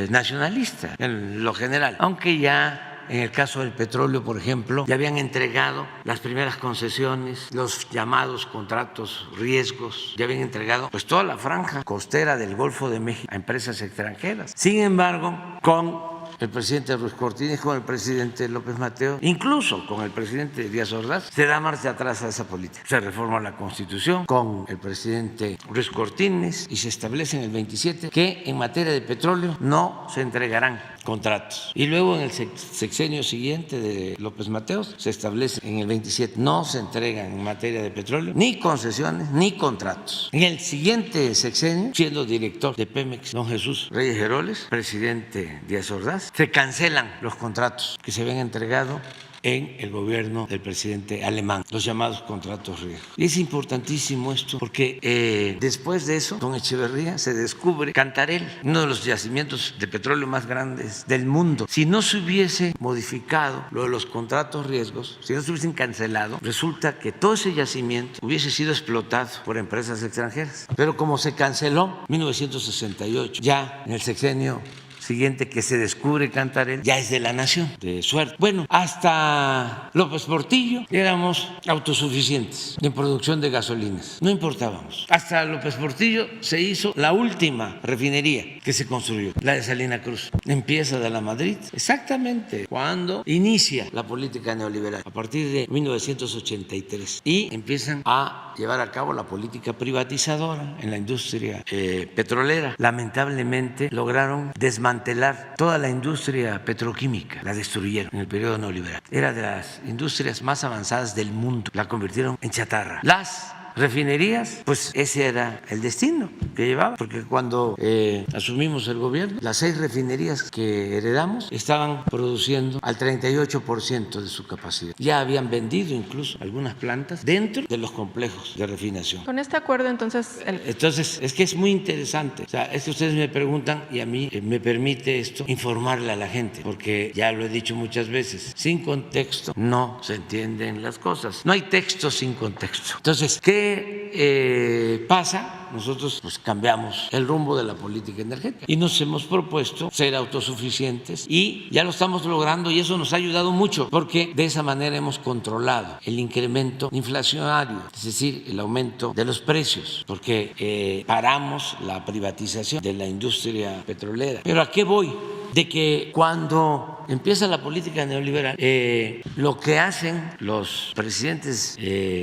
nacionalista en lo general, aunque ya en el caso del petróleo, por ejemplo, ya habían entregado las primeras concesiones, los llamados contratos riesgos, ya habían entregado pues toda la franja costera del Golfo de México a empresas extranjeras. Sin embargo, con el presidente Ruiz Cortines, con el presidente López Mateos, incluso con el presidente Díaz Ordaz, se da marcha atrás a esa política. Se reforma la Constitución con el presidente Ruiz Cortines y se establece en el 27 que en materia de petróleo no se entregarán contratos. Y luego en el sexenio siguiente de López Mateos se establece en el 27 no se entregan en materia de petróleo ni concesiones ni contratos. En el siguiente sexenio, siendo director de Pemex don Jesús Reyes Heroles, presidente Díaz Ordaz, se cancelan los contratos que se habían entregado en el gobierno del presidente alemán, los llamados contratos riesgos. Y es importantísimo esto porque después de eso, don Echeverría se descubre Cantarell, uno de los yacimientos de petróleo más grandes del mundo. Si no se hubiese modificado lo de los contratos riesgos, si no se hubiesen cancelado, resulta que todo ese yacimiento hubiese sido explotado por empresas extranjeras. Pero como se canceló en 1968, ya en el sexenio siguiente que se descubre Cantarell, ya es de la nación, de suerte. Bueno, hasta López Portillo éramos autosuficientes en producción de gasolinas, no importábamos. Hasta López Portillo se hizo la última refinería que se construyó, la de Salina Cruz. Empieza de la Madrid, exactamente cuando inicia la política neoliberal, a partir de 1983, y empiezan a llevar a cabo la política privatizadora en la industria petrolera. Lamentablemente lograron desmantelar toda la industria petroquímica, la destruyeron en el periodo neoliberal. Era de las industrias más avanzadas del mundo, la convirtieron en chatarra. Las refinerías, pues ese era el destino que llevaba, porque cuando asumimos el gobierno, las 6 refinerías que heredamos estaban produciendo al 38% de su capacidad. Ya habían vendido incluso algunas plantas dentro de los complejos de refinación. Con este acuerdo, entonces... Entonces, es que es muy interesante. O sea, es que ustedes me preguntan y a mí me permite esto informarle a la gente, porque ya lo he dicho muchas veces, sin contexto no se entienden las cosas. No hay texto sin contexto. Entonces, ¿qué pasa? Nosotros pues cambiamos el rumbo de la política energética y nos hemos propuesto ser autosuficientes y ya lo estamos logrando, y eso nos ha ayudado mucho porque de esa manera hemos controlado el incremento inflacionario, es decir, el aumento de los precios, porque paramos la privatización de la industria petrolera. ¿Pero a qué voy? De que cuando empieza la política neoliberal, lo que hacen los presidentes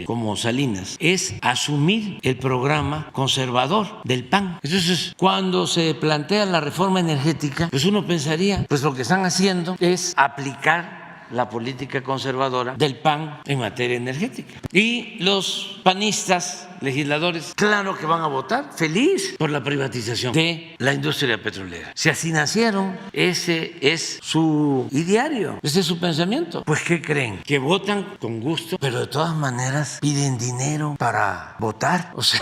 como Salinas es asumir el programa conservador del PAN. Entonces, cuando se plantea la reforma energética, pues uno pensaría, pues lo que están haciendo es aplicar la política conservadora del PAN en materia energética. Y los panistas, legisladores, claro que van a votar feliz por la privatización de la industria petrolera. Si así nacieron, ese es su ideario, ese es su pensamiento. Pues ¿qué creen? Que votan con gusto, pero de todas maneras piden dinero para votar. O sea,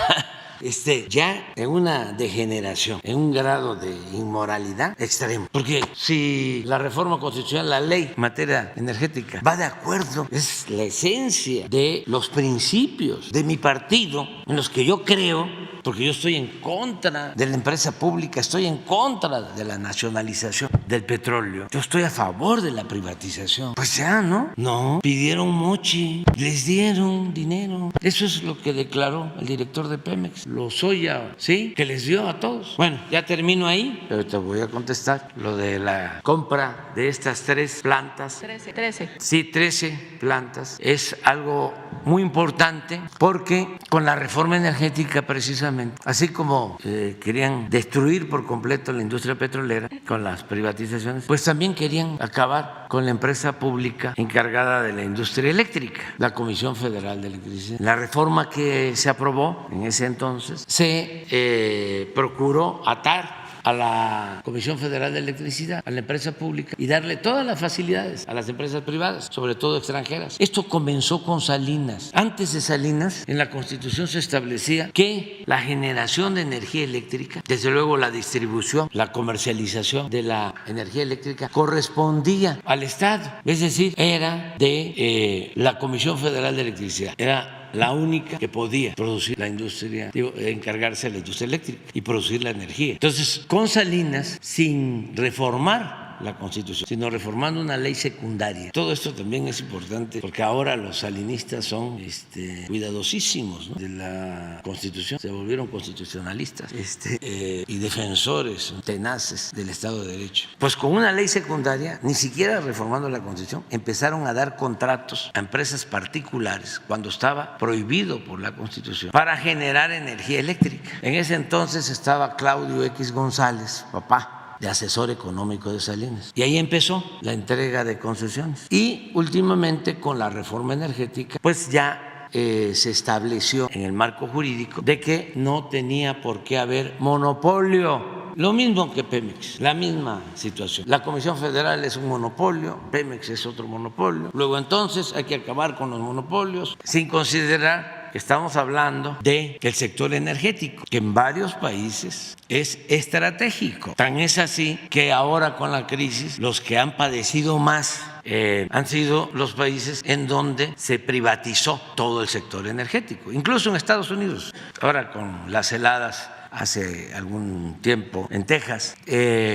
ya en una degeneración, en un grado de inmoralidad extremo. Porque si la reforma constitucional, la ley en materia energética, va de acuerdo, es la esencia de los principios de mi partido en los que yo creo, porque yo estoy en contra de la empresa pública, estoy en contra de la nacionalización del petróleo, yo estoy a favor de la privatización. Pues ya, ¿no? No, pidieron mochi, les dieron dinero. Eso es lo que declaró el director de Pemex, Lozoya, ¿sí? Que les dio a todos. Bueno, ya termino ahí, pero te voy a contestar lo de la compra de estas 3 plantas. 13. Sí, 13 plantas. Es algo muy importante porque con la reforma energética precisamente, así como querían destruir por completo la industria petrolera con las privatizaciones, pues también querían acabar con la empresa pública encargada de la industria eléctrica, la Comisión Federal de Electricidad. La reforma que se aprobó en ese entonces se procuró atar a la Comisión Federal de Electricidad, a la empresa pública, y darle todas las facilidades a las empresas privadas, sobre todo extranjeras. Esto comenzó con Salinas. Antes de Salinas, en la Constitución se establecía que la generación de energía eléctrica, desde luego la distribución, la comercialización de la energía eléctrica, correspondía al Estado, es decir, era de la Comisión Federal de Electricidad. Era la única que podía producir la industria, encargarse de la industria eléctrica y producir la energía. Entonces, con Salinas, sin reformar la Constitución, sino reformando una ley secundaria. Todo esto también es importante porque ahora los salinistas son cuidadosísimos, ¿no?, de la Constitución, se volvieron constitucionalistas y defensores tenaces del Estado de Derecho. Pues con una ley secundaria, ni siquiera reformando la Constitución, empezaron a dar contratos a empresas particulares cuando estaba prohibido por la Constitución para generar energía eléctrica. En ese entonces estaba Claudio X González, papá de asesor económico de Salinas. Y ahí empezó la entrega de concesiones. Y últimamente con la reforma energética, pues ya se estableció en el marco jurídico de que no tenía por qué haber monopolio. Lo mismo que Pemex, la misma situación. La Comisión Federal es un monopolio, Pemex es otro monopolio. Luego entonces hay que acabar con los monopolios sin considerar que estamos hablando del sector energético, que en varios países es estratégico. Tan es así que ahora con la crisis los que han padecido más han sido los países en donde se privatizó todo el sector energético, incluso en Estados Unidos. Ahora con las heladas hace algún tiempo en Texas,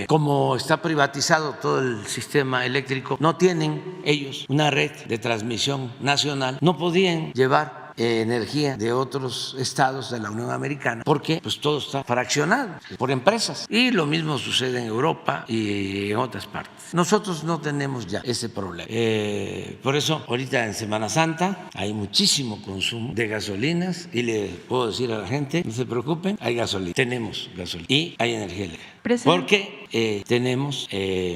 como está privatizado todo el sistema eléctrico, no tienen ellos una red de transmisión nacional, no podían llevar energía de otros estados de la Unión Americana porque pues todo está fraccionado por empresas, y lo mismo sucede en Europa y en otras partes. Nosotros no tenemos ya ese problema, por eso ahorita en Semana Santa hay muchísimo consumo de gasolinas, y le puedo decir a la gente, no se preocupen, hay gasolina, tenemos gasolina y hay energía eléctrica, porque tenemos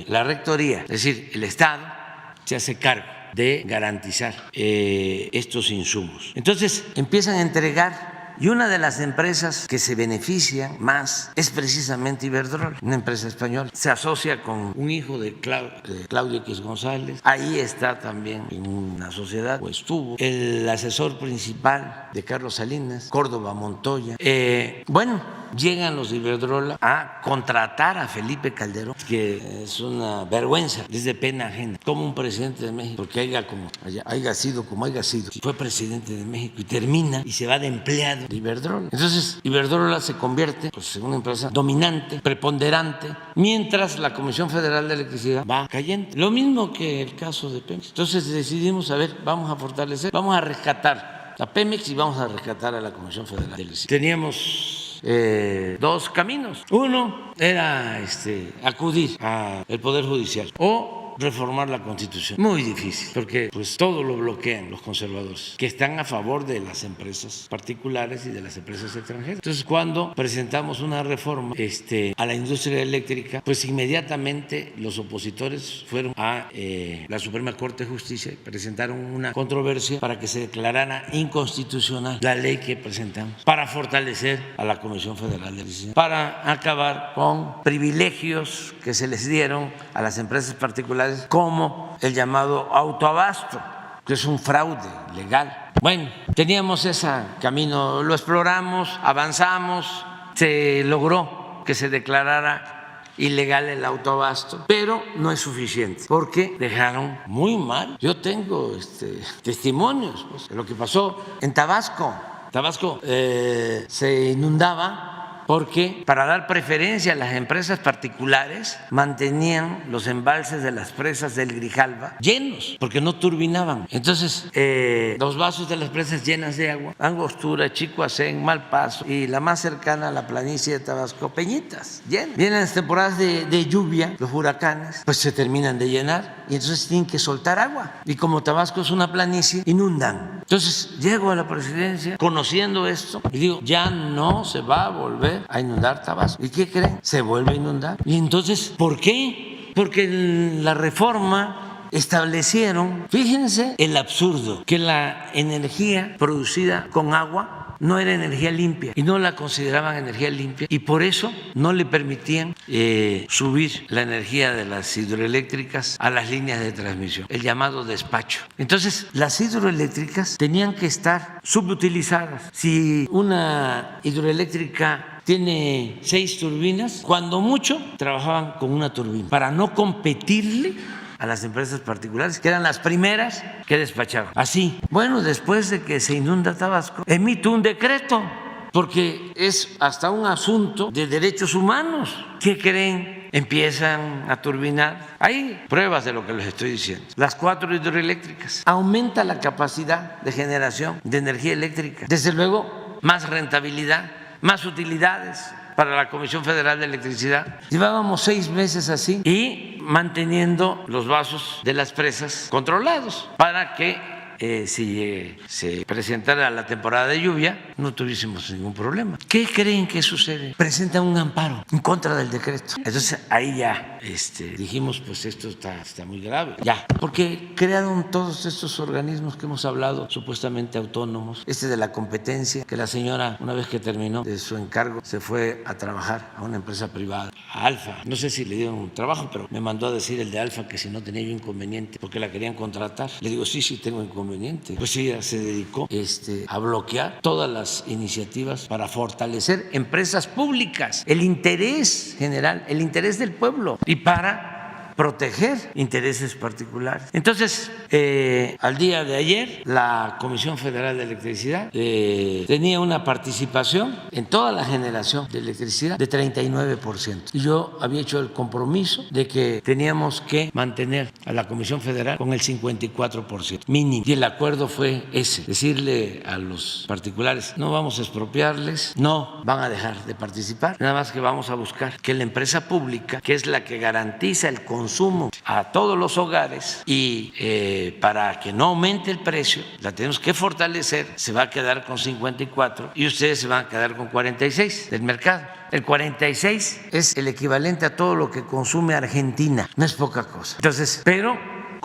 la rectoría, es decir, el Estado se hace cargo de garantizar estos insumos. Entonces empiezan a entregar. Y una de las empresas que se benefician más es precisamente Iberdrola, una empresa española. Se asocia con un hijo de Claudio X González. Ahí está también en una sociedad, o estuvo, el asesor principal de Carlos Salinas, Córdoba Montoya. Llegan los de Iberdrola a contratar a Felipe Calderón, que es una vergüenza, es de pena ajena. Como un presidente de México, porque haya sido como haya sido, fue presidente de México y termina y se va de empleado de Iberdrola. Entonces, Iberdrola se convierte en una empresa dominante, preponderante, mientras la Comisión Federal de Electricidad va cayendo. Lo mismo que el caso de Pemex. Entonces decidimos, vamos a fortalecer, vamos a rescatar a Pemex y vamos a rescatar a la Comisión Federal de Electricidad. Teníamos dos caminos. Uno era acudir al Poder Judicial o reformar la Constitución. Muy difícil, porque pues todo lo bloquean los conservadores, que están a favor de las empresas particulares y de las empresas extranjeras. Entonces, cuando presentamos una reforma a la industria eléctrica, pues inmediatamente los opositores fueron a la Suprema Corte de Justicia y presentaron una controversia para que se declarara inconstitucional la ley que presentamos para fortalecer a la Comisión Federal de Electricidad, para acabar con privilegios que se les dieron a las empresas particulares, como el llamado autoabasto, que es un fraude legal. Bueno, teníamos ese camino, lo exploramos, avanzamos, se logró que se declarara ilegal el autoabasto, pero no es suficiente, porque dejaron muy mal. Yo tengo testimonios de lo que pasó en Tabasco. Tabasco se inundaba porque para dar preferencia a las empresas particulares mantenían los embalses de las presas del Grijalva llenos porque no turbinaban. Entonces los vasos de las presas llenas de agua, Angostura, Chicoacén, Malpaso y la más cercana a la planicie de Tabasco, Peñitas, llenas. Vienen las temporadas de lluvia, los huracanes, pues se terminan de llenar y entonces tienen que soltar agua. Y como Tabasco es una planicie, inundan. Entonces llego a la presidencia conociendo esto y digo, ya no se va a volver a inundar Tabasco. ¿Y qué creen? Se vuelve a inundar. ¿Y entonces por qué? Porque en la reforma establecieron, fíjense el absurdo, que la energía producida con agua no era energía limpia y no la consideraban energía limpia y por eso no le permitían subir la energía de las hidroeléctricas a las líneas de transmisión, el llamado despacho. Entonces las hidroeléctricas tenían que estar subutilizadas. Si una hidroeléctrica tiene 6 turbinas, cuando mucho trabajaban con una turbina para no competirle a las empresas particulares, que eran las primeras que despachaban. Así, bueno, después de que se inunda Tabasco, emite un decreto, porque es hasta un asunto de derechos humanos. ¿Qué creen? Empiezan a turbinar. Hay pruebas de lo que les estoy diciendo. Las 4 hidroeléctricas. Aumenta la capacidad de generación de energía eléctrica. Desde luego, más rentabilidad, más utilidades para la Comisión Federal de Electricidad. Llevábamos 6 meses así y manteniendo los vasos de las presas controlados para que si se presentara la temporada de lluvia no tuviésemos ningún problema. ¿Qué creen que sucede? Presentan un amparo en contra del decreto. Entonces ahí ya dijimos, pues esto está muy grave. Ya, porque crearon todos estos organismos que hemos hablado, supuestamente autónomos. De la competencia, que la señora, una vez que terminó de su encargo, se fue a trabajar a una empresa privada, a Alfa. No sé si le dieron un trabajo, pero me mandó a decir el de Alfa que si no tenía yo inconveniente, porque la querían contratar. Le digo, sí tengo inconveniente. Pues ella se dedicó a bloquear todas las iniciativas para fortalecer empresas públicas, el interés general, el interés del pueblo y para proteger intereses particulares. Entonces, al día de ayer, la Comisión Federal de Electricidad tenía una participación en toda la generación de electricidad de 39%. Y yo había hecho el compromiso de que teníamos que mantener a la Comisión Federal con el 54% mínimo. Y el acuerdo fue ese, decirle a los particulares, no vamos a expropiarles, no van a dejar de participar, nada más que vamos a buscar que la empresa pública, que es la que garantiza el consumo a todos los hogares y para que no aumente el precio, la tenemos que fortalecer, se va a quedar con 54 y ustedes se van a quedar con 46 del mercado. El 46 es el equivalente a todo lo que consume Argentina, no es poca cosa. Entonces, pero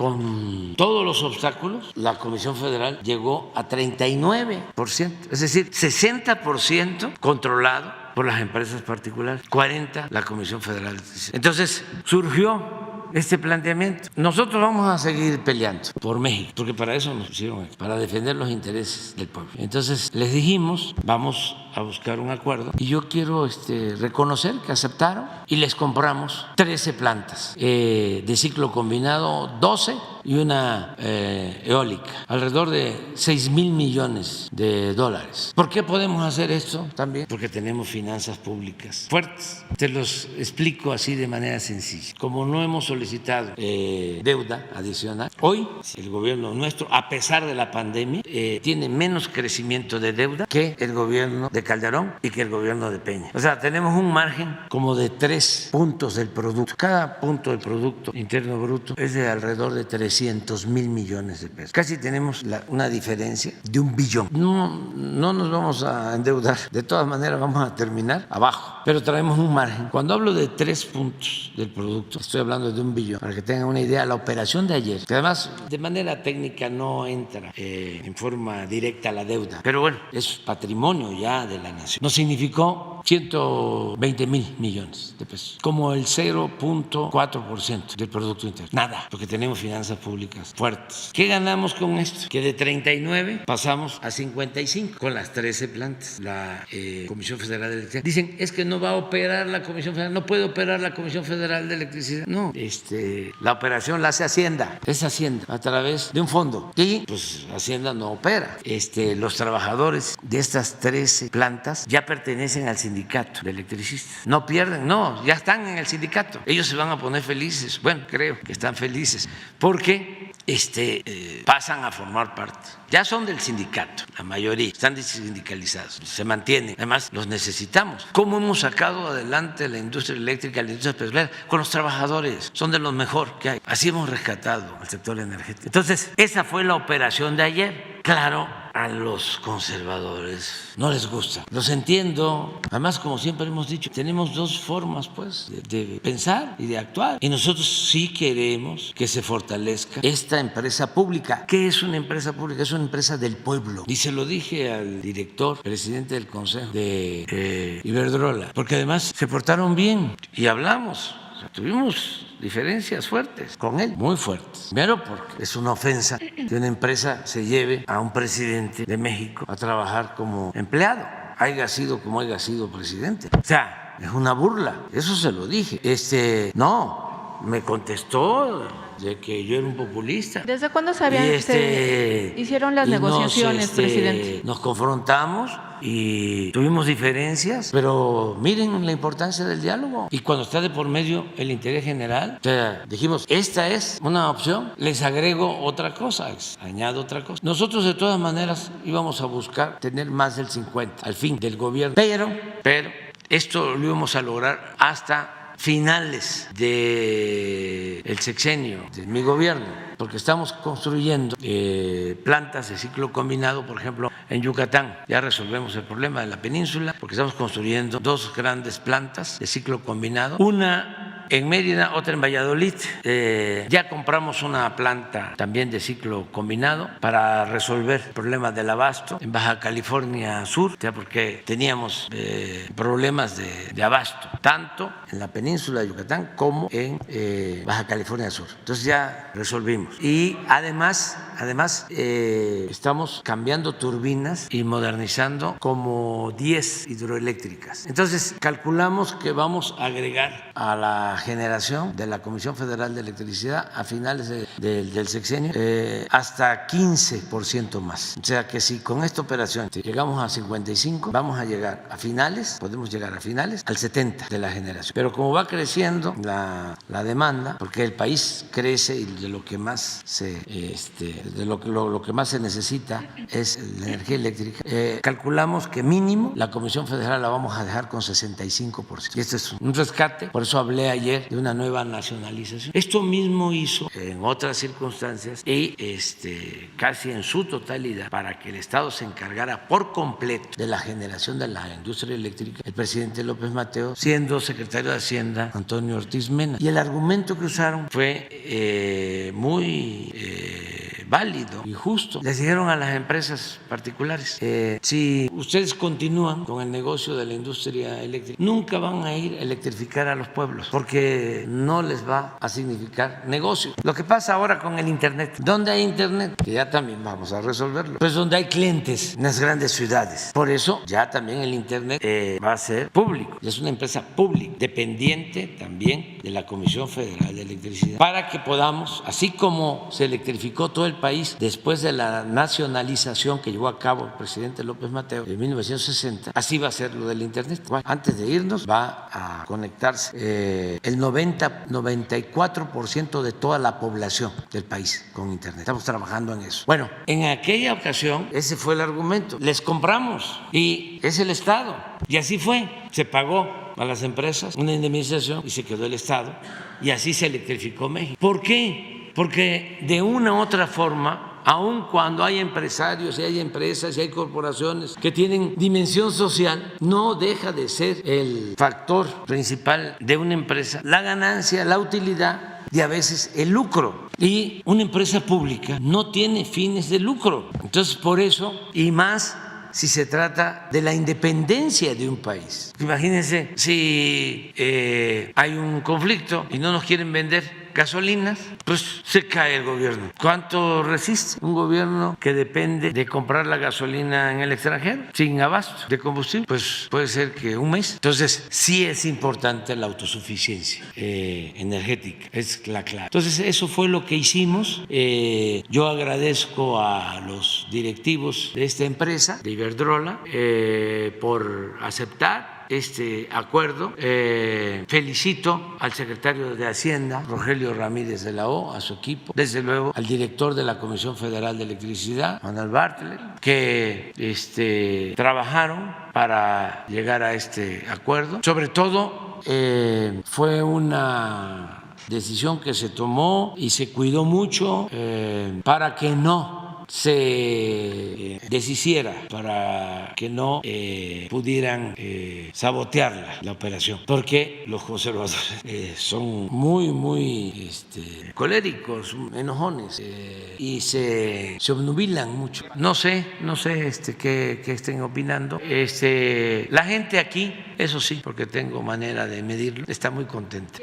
con todos los obstáculos, la Comisión Federal llegó a 39%, es decir, 60% controlado por las empresas particulares, 40% la Comisión Federal. Entonces surgió este planteamiento. Nosotros vamos a seguir peleando por México, porque para eso nos pusieron aquí, para defender los intereses del pueblo. Entonces les dijimos, vamos a buscar un acuerdo y yo quiero reconocer que aceptaron y les compramos 13 plantas de ciclo combinado, 12 y una eólica, alrededor de 6,000 millones de dólares. ¿Por qué podemos hacer esto también? Porque tenemos finanzas públicas fuertes. Te los explico así de manera sencilla. Como no hemos solicitado deuda adicional, hoy el gobierno nuestro, a pesar de la pandemia, tiene menos crecimiento de deuda que el gobierno de Calderón y que el gobierno de Peña. O sea, tenemos un margen como de 3 puntos del producto. Cada punto del Producto Interno Bruto es de alrededor de 300,000 millones de pesos. Casi tenemos una diferencia de 1 billón. No nos vamos a endeudar. De todas maneras, vamos a terminar abajo. Pero traemos un margen. Cuando hablo de 3 puntos del producto, estoy hablando de 1 billón. Para que tengan una idea, la operación de ayer, que además de manera técnica no entra en forma directa a la deuda, pero bueno, es patrimonio ya de la nación. Nos significó 120,000 millones de pesos, como el 0.4% del Producto Interno. Nada, porque tenemos finanzas públicas fuertes. ¿Qué ganamos con esto? Que de 39 pasamos a 55 con las 13 plantas. La Comisión Federal de Electricidad. Dicen, es que no va a operar la Comisión Federal, no puede operar la Comisión Federal de Electricidad. No, la operación la hace Hacienda, es Hacienda, a través de un fondo. Y pues Hacienda no opera. Los trabajadores de estas 13 plantas ya pertenecen al sindicato de electricistas. No pierden, no, ya están en el sindicato. Ellos se van a poner felices, bueno, creo que están felices, porque pasan a formar parte. Ya son del sindicato, la mayoría, están sindicalizados, se mantienen. Además, los necesitamos. ¿Cómo hemos sacado adelante la industria eléctrica, la industria petrolera? Con los trabajadores, son de lo mejor que hay. Así hemos rescatado al sector energético. Entonces, esa fue la operación de ayer. Claro, a los conservadores no les gusta. Los entiendo. Además, como siempre hemos dicho, tenemos 2 formas, pues, de pensar y de actuar. Y nosotros sí queremos que se fortalezca esta empresa pública. ¿Qué es una empresa pública? Es una empresa del pueblo. Y se lo dije al director, presidente del Consejo de Iberdrola, porque además se portaron bien y hablamos. O sea, tuvimos diferencias fuertes con él, muy fuertes. Primero porque es una ofensa que una empresa se lleve a un presidente de México a trabajar como empleado, haya sido como haya sido presidente. O sea, es una burla, eso se lo dije. No, me contestó de que yo era un populista. ¿Desde cuándo sabían que hicieron las negociaciones, presidente? Nos confrontamos y tuvimos diferencias, pero miren la importancia del diálogo. Y cuando está de por medio el interés general, o sea, dijimos, esta es una opción, les agrego otra cosa, añado otra cosa. Nosotros de todas maneras íbamos a buscar tener más del 50 al fin del gobierno, pero esto lo íbamos a lograr hasta finales del sexenio de mi gobierno, porque estamos construyendo plantas de ciclo combinado, por ejemplo, en Yucatán. Ya resolvemos el problema de la península, porque estamos construyendo 2 grandes plantas de ciclo combinado, una en Mérida, otra en Valladolid. Ya compramos una planta también de ciclo combinado para resolver el problema del abasto en Baja California Sur, ya porque teníamos problemas de abasto, tanto en la península de Yucatán como en Baja California Sur. Entonces ya resolvimos. Y además estamos cambiando turbinas y modernizando como 10 hidroeléctricas. Entonces calculamos que vamos a agregar a la generación de la Comisión Federal de Electricidad a finales del sexenio hasta 15% más. O sea que si con esta operación llegamos a 55, vamos a llegar a finales, podemos llegar a finales al 70 de la generación. Pero como va creciendo la demanda, porque el país crece y de lo que más lo que más se necesita es la energía eléctrica, calculamos que mínimo la Comisión Federal la vamos a dejar con 65%. Y este es un rescate, por eso hablé ayer ayer de una nueva nacionalización. Esto mismo hizo en otras circunstancias y casi en su totalidad para que el Estado se encargara por completo de la generación de la industria eléctrica el presidente López Mateos, siendo secretario de Hacienda Antonio Ortiz Mena. Y el argumento que usaron fue muy válido y justo. Les dijeron a las empresas particulares, si ustedes continúan con el negocio de la industria eléctrica, nunca van a ir a electrificar a los pueblos porque no les va a significar negocio. Lo que pasa ahora con el Internet, ¿dónde hay Internet? Que ya también vamos a resolverlo. Pues donde hay clientes en las grandes ciudades. Por eso ya también el Internet va a ser público. Es una empresa pública, dependiente también de la Comisión Federal de Electricidad, para que podamos, así como se electrificó todo el país después de la nacionalización que llevó a cabo el presidente López Mateos en 1960, así va a ser lo del Internet. Bueno, antes de irnos va a conectarse el 94% de toda la población del país con Internet. Estamos trabajando en eso. Bueno, en aquella ocasión ese fue el argumento. Les compramos y es el Estado. Y así fue. Se pagó a las empresas una indemnización y se quedó el Estado y así se electrificó México. ¿Por qué? Porque de una u otra forma, aun cuando hay empresarios y hay empresas y hay corporaciones que tienen dimensión social, no deja de ser el factor principal de una empresa la ganancia, la utilidad y a veces el lucro. Y una empresa pública no tiene fines de lucro. Entonces, por eso, y más si se trata de la independencia de un país. Imagínense si hay un conflicto y no nos quieren vender gasolinas, pues se cae el gobierno. ¿Cuánto resiste un gobierno que depende de comprar la gasolina en el extranjero sin abasto de combustible? Pues puede ser que un mes. Entonces sí es importante la autosuficiencia energética, es la clave. Entonces eso fue lo que hicimos. Yo agradezco a los directivos de esta empresa, de Iberdrola, por aceptar este acuerdo. Felicito al secretario de Hacienda, Rogelio Ramírez de la O, a su equipo, desde luego al director de la Comisión Federal de Electricidad, Manuel Bartlett, que trabajaron para llegar a este acuerdo. Sobre todo fue una decisión que se tomó y se cuidó mucho para que no se deshiciera, para que no pudieran sabotear la operación, porque los conservadores son muy coléricos, enojones, y se obnubilan mucho. No sé qué estén opinando. La gente aquí, eso sí, porque tengo manera de medirlo, está muy contenta.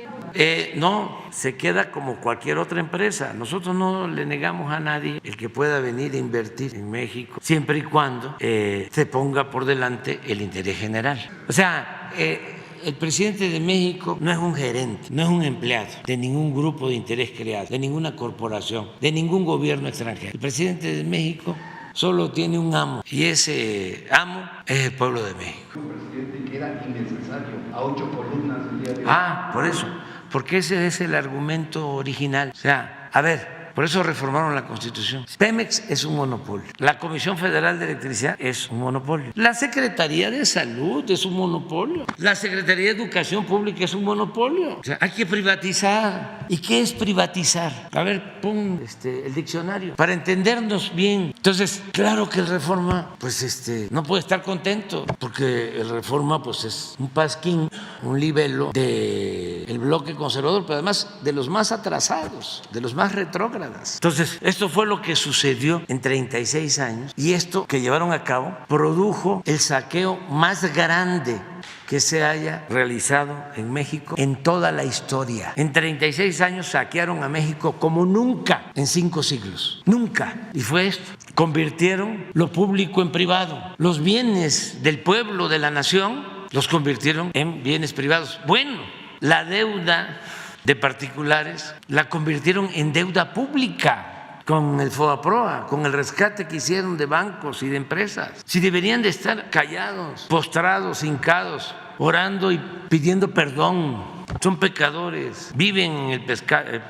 No, se queda como cualquier otra empresa. Nosotros no le negamos a nadie el que pueda venir a invertir en México, siempre y cuando se ponga por delante el interés general. O sea, el presidente de México no es un gerente, no es un empleado de ningún grupo de interés creado, de ninguna corporación, de ningún gobierno extranjero. El presidente de México solo tiene un amo y ese amo es el pueblo de México. Presidente, que era innecesario a 8 columnas el día de hoy. Por eso, porque ese es el argumento original. O sea, a ver, por eso reformaron la Constitución. Pemex es un monopolio. La Comisión Federal de Electricidad es un monopolio. La Secretaría de Salud es un monopolio. La Secretaría de Educación Pública es un monopolio. O sea, hay que privatizar. ¿Y qué es privatizar? A ver, pon el diccionario para entendernos bien. Entonces, claro que el Reforma, pues no puede estar contento, porque el Reforma, pues es un pasquín, un libelo del bloque conservador, pero además de los más atrasados, de los más retrógrados. Entonces, esto fue lo que sucedió en 36 años y esto que llevaron a cabo produjo el saqueo más grande que se haya realizado en México en toda la historia. En 36 años saquearon a México como nunca en 5 siglos. Nunca. Y fue esto. Convirtieron lo público en privado. Los bienes del pueblo, de la nación, los convirtieron en bienes privados. Bueno, la deuda de particulares la convirtieron en deuda pública con el FOBAPROA, con el rescate que hicieron de bancos y de empresas. Si deberían de estar callados, postrados, hincados, orando y pidiendo perdón son pecadores, viven en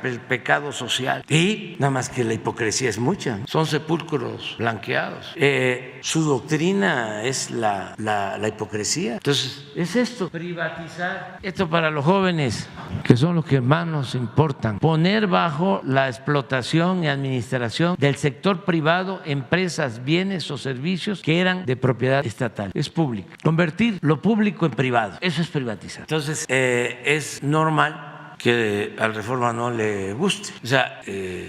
el pecado social y nada más que la hipocresía es mucha, son sepulcros blanqueados. Su doctrina es la hipocresía. Entonces, es esto, privatizar. Esto para los jóvenes, que son los que más nos importan, poner bajo la explotación y administración del sector privado empresas, bienes o servicios que eran de propiedad estatal. Es público. Convertir lo público en privado. Eso es privatizar. Entonces, es normal que al Reforma no le guste. O sea,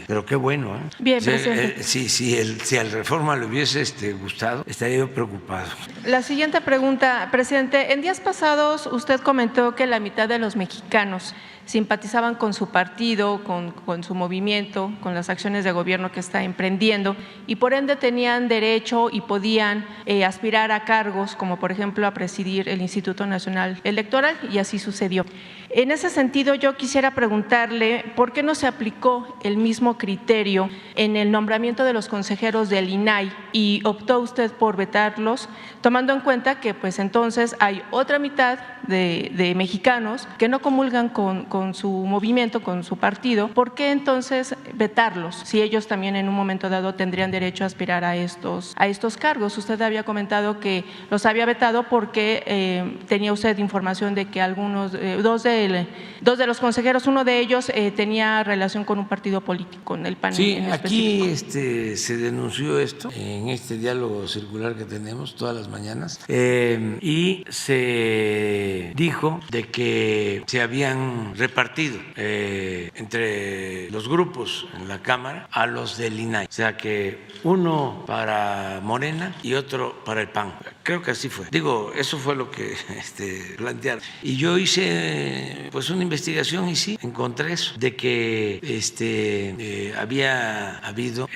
pero qué bueno. Bien, presidente. Si al Reforma le hubiese gustado, estaría yo preocupado. La siguiente pregunta, presidente. En días pasados usted comentó que la mitad de los mexicanos simpatizaban con su partido, con su movimiento, con las acciones de gobierno que está emprendiendo y por ende tenían derecho y podían aspirar a cargos como por ejemplo a presidir el Instituto Nacional Electoral y así sucedió. En ese sentido yo quisiera preguntarle por qué no se aplicó el mismo criterio en el nombramiento de los consejeros del INAI y optó usted por vetarlos, tomando en cuenta que pues entonces hay otra mitad de mexicanos que no comulgan con su movimiento, con su partido. ¿Por qué entonces vetarlos si ellos también en un momento dado tendrían derecho a aspirar a estos cargos? Usted había comentado que los había vetado porque tenía usted información de que algunos, dos de los consejeros, uno de ellos tenía relación con un partido político, con el PAN. Sí, aquí se denunció esto en este diálogo circular que tenemos todas las mañanas y se dijo de que se habían repartido entre los grupos en la Cámara a los del INAI, o sea que uno para Morena y otro para el PAN. Creo que así fue. Digo, eso fue lo que plantearon. Y yo hice pues una investigación y sí, encontré eso, de que había habido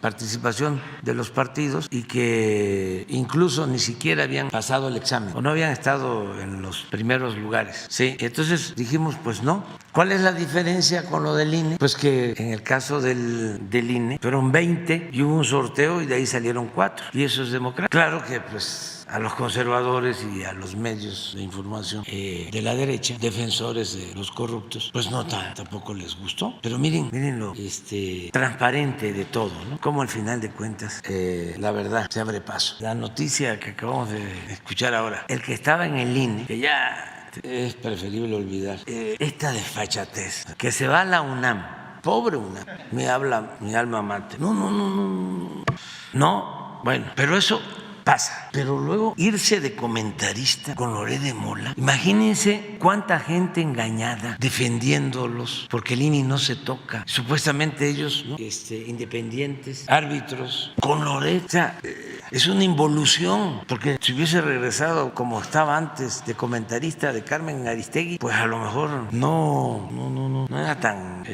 participación de los partidos y que incluso ni siquiera habían pasado el examen o no habían estado en los primeros lugares. Sí, entonces dijimos, pues no. ¿Cuál es la diferencia con lo del INE? Pues que en el caso del INE fueron 20 y hubo un sorteo y de ahí salieron 4 y eso es democrático. Claro que pues a los conservadores y a los medios de información de la derecha, defensores de los corruptos, pues no tampoco les gustó. Pero miren lo transparente de todo, ¿no? Como al final de cuentas la verdad se abre paso. La noticia que acabamos de escuchar ahora, el que estaba en el INE, que ya es preferible olvidar esta desfachatez, que se va a la UNAM, pobre UNAM, me habla mi alma mater. No, bueno, pero eso pasa. Pero luego irse de comentarista con Loret de Mola, imagínense cuánta gente engañada defendiéndolos, porque el INE no se toca, supuestamente ellos, ¿no? Independientes, árbitros, con Loret, o sea, es una involución, porque si hubiese regresado como estaba antes de comentarista de Carmen Aristegui, pues a lo mejor no era tan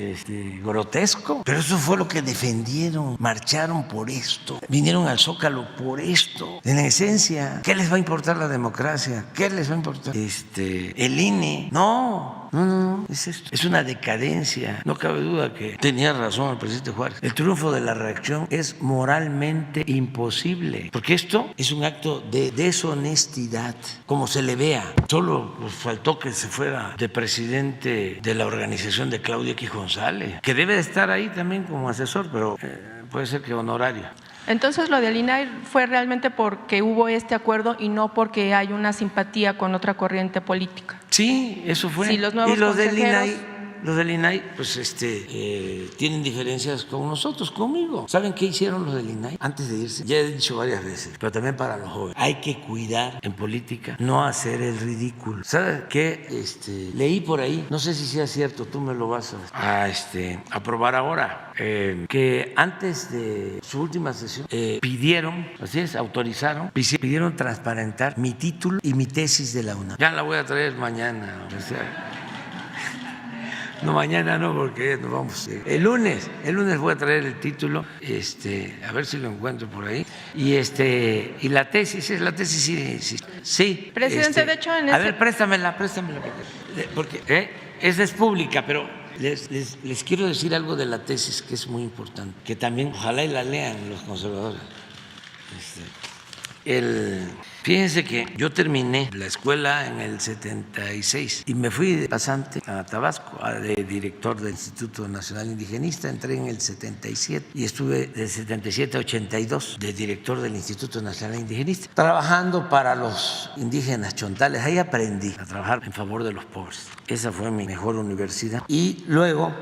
grotesco, pero eso fue lo que defendieron, marcharon por esto, vinieron al Zócalo por esto. En esencia, ¿qué les va a importar la democracia? ¿Qué les va a importar el INE? No, es esto. Es una decadencia. No cabe duda que tenía razón el presidente Juárez. El triunfo de la reacción es moralmente imposible, porque esto es un acto de deshonestidad, como se le vea. Solo nos faltó que se fuera de presidente de la organización de Claudia X González, que debe de estar ahí también como asesor, pero puede ser que honorario. Entonces, lo del INAI fue realmente porque hubo este acuerdo y no porque hay una simpatía con otra corriente política. Sí, eso fue. Sí, los nuevos y los consejeros... Los del INAI, pues tienen diferencias con nosotros, conmigo. ¿Saben qué hicieron los del INAI antes de irse? Ya he dicho varias veces, pero también para los jóvenes. Hay que cuidar en política, no hacer el ridículo. ¿Sabes qué? Leí por ahí, no sé si sea cierto, tú me lo vas a probar ahora, que antes de su última sesión pidieron, así es, autorizaron, pidieron transparentar mi título y mi tesis de la UNAM. Ya la voy a traer mañana, o sea. No, mañana no, porque nos vamos. El lunes voy a traer el título, a ver si lo encuentro por ahí. Y la tesis, sí. Presidente, de hecho, a ver, préstamela, porque esa es pública, pero les quiero decir algo de la tesis que es muy importante, que también ojalá y la lean los conservadores. Fíjense que yo terminé la escuela en el 76 y me fui de pasante a Tabasco, de director del Instituto Nacional Indigenista. Entré en el 77 y estuve del 77 a 82 de director del Instituto Nacional Indigenista, trabajando para los indígenas chontales. Ahí aprendí a trabajar en favor de los pobres. Esa fue mi mejor universidad. Y luego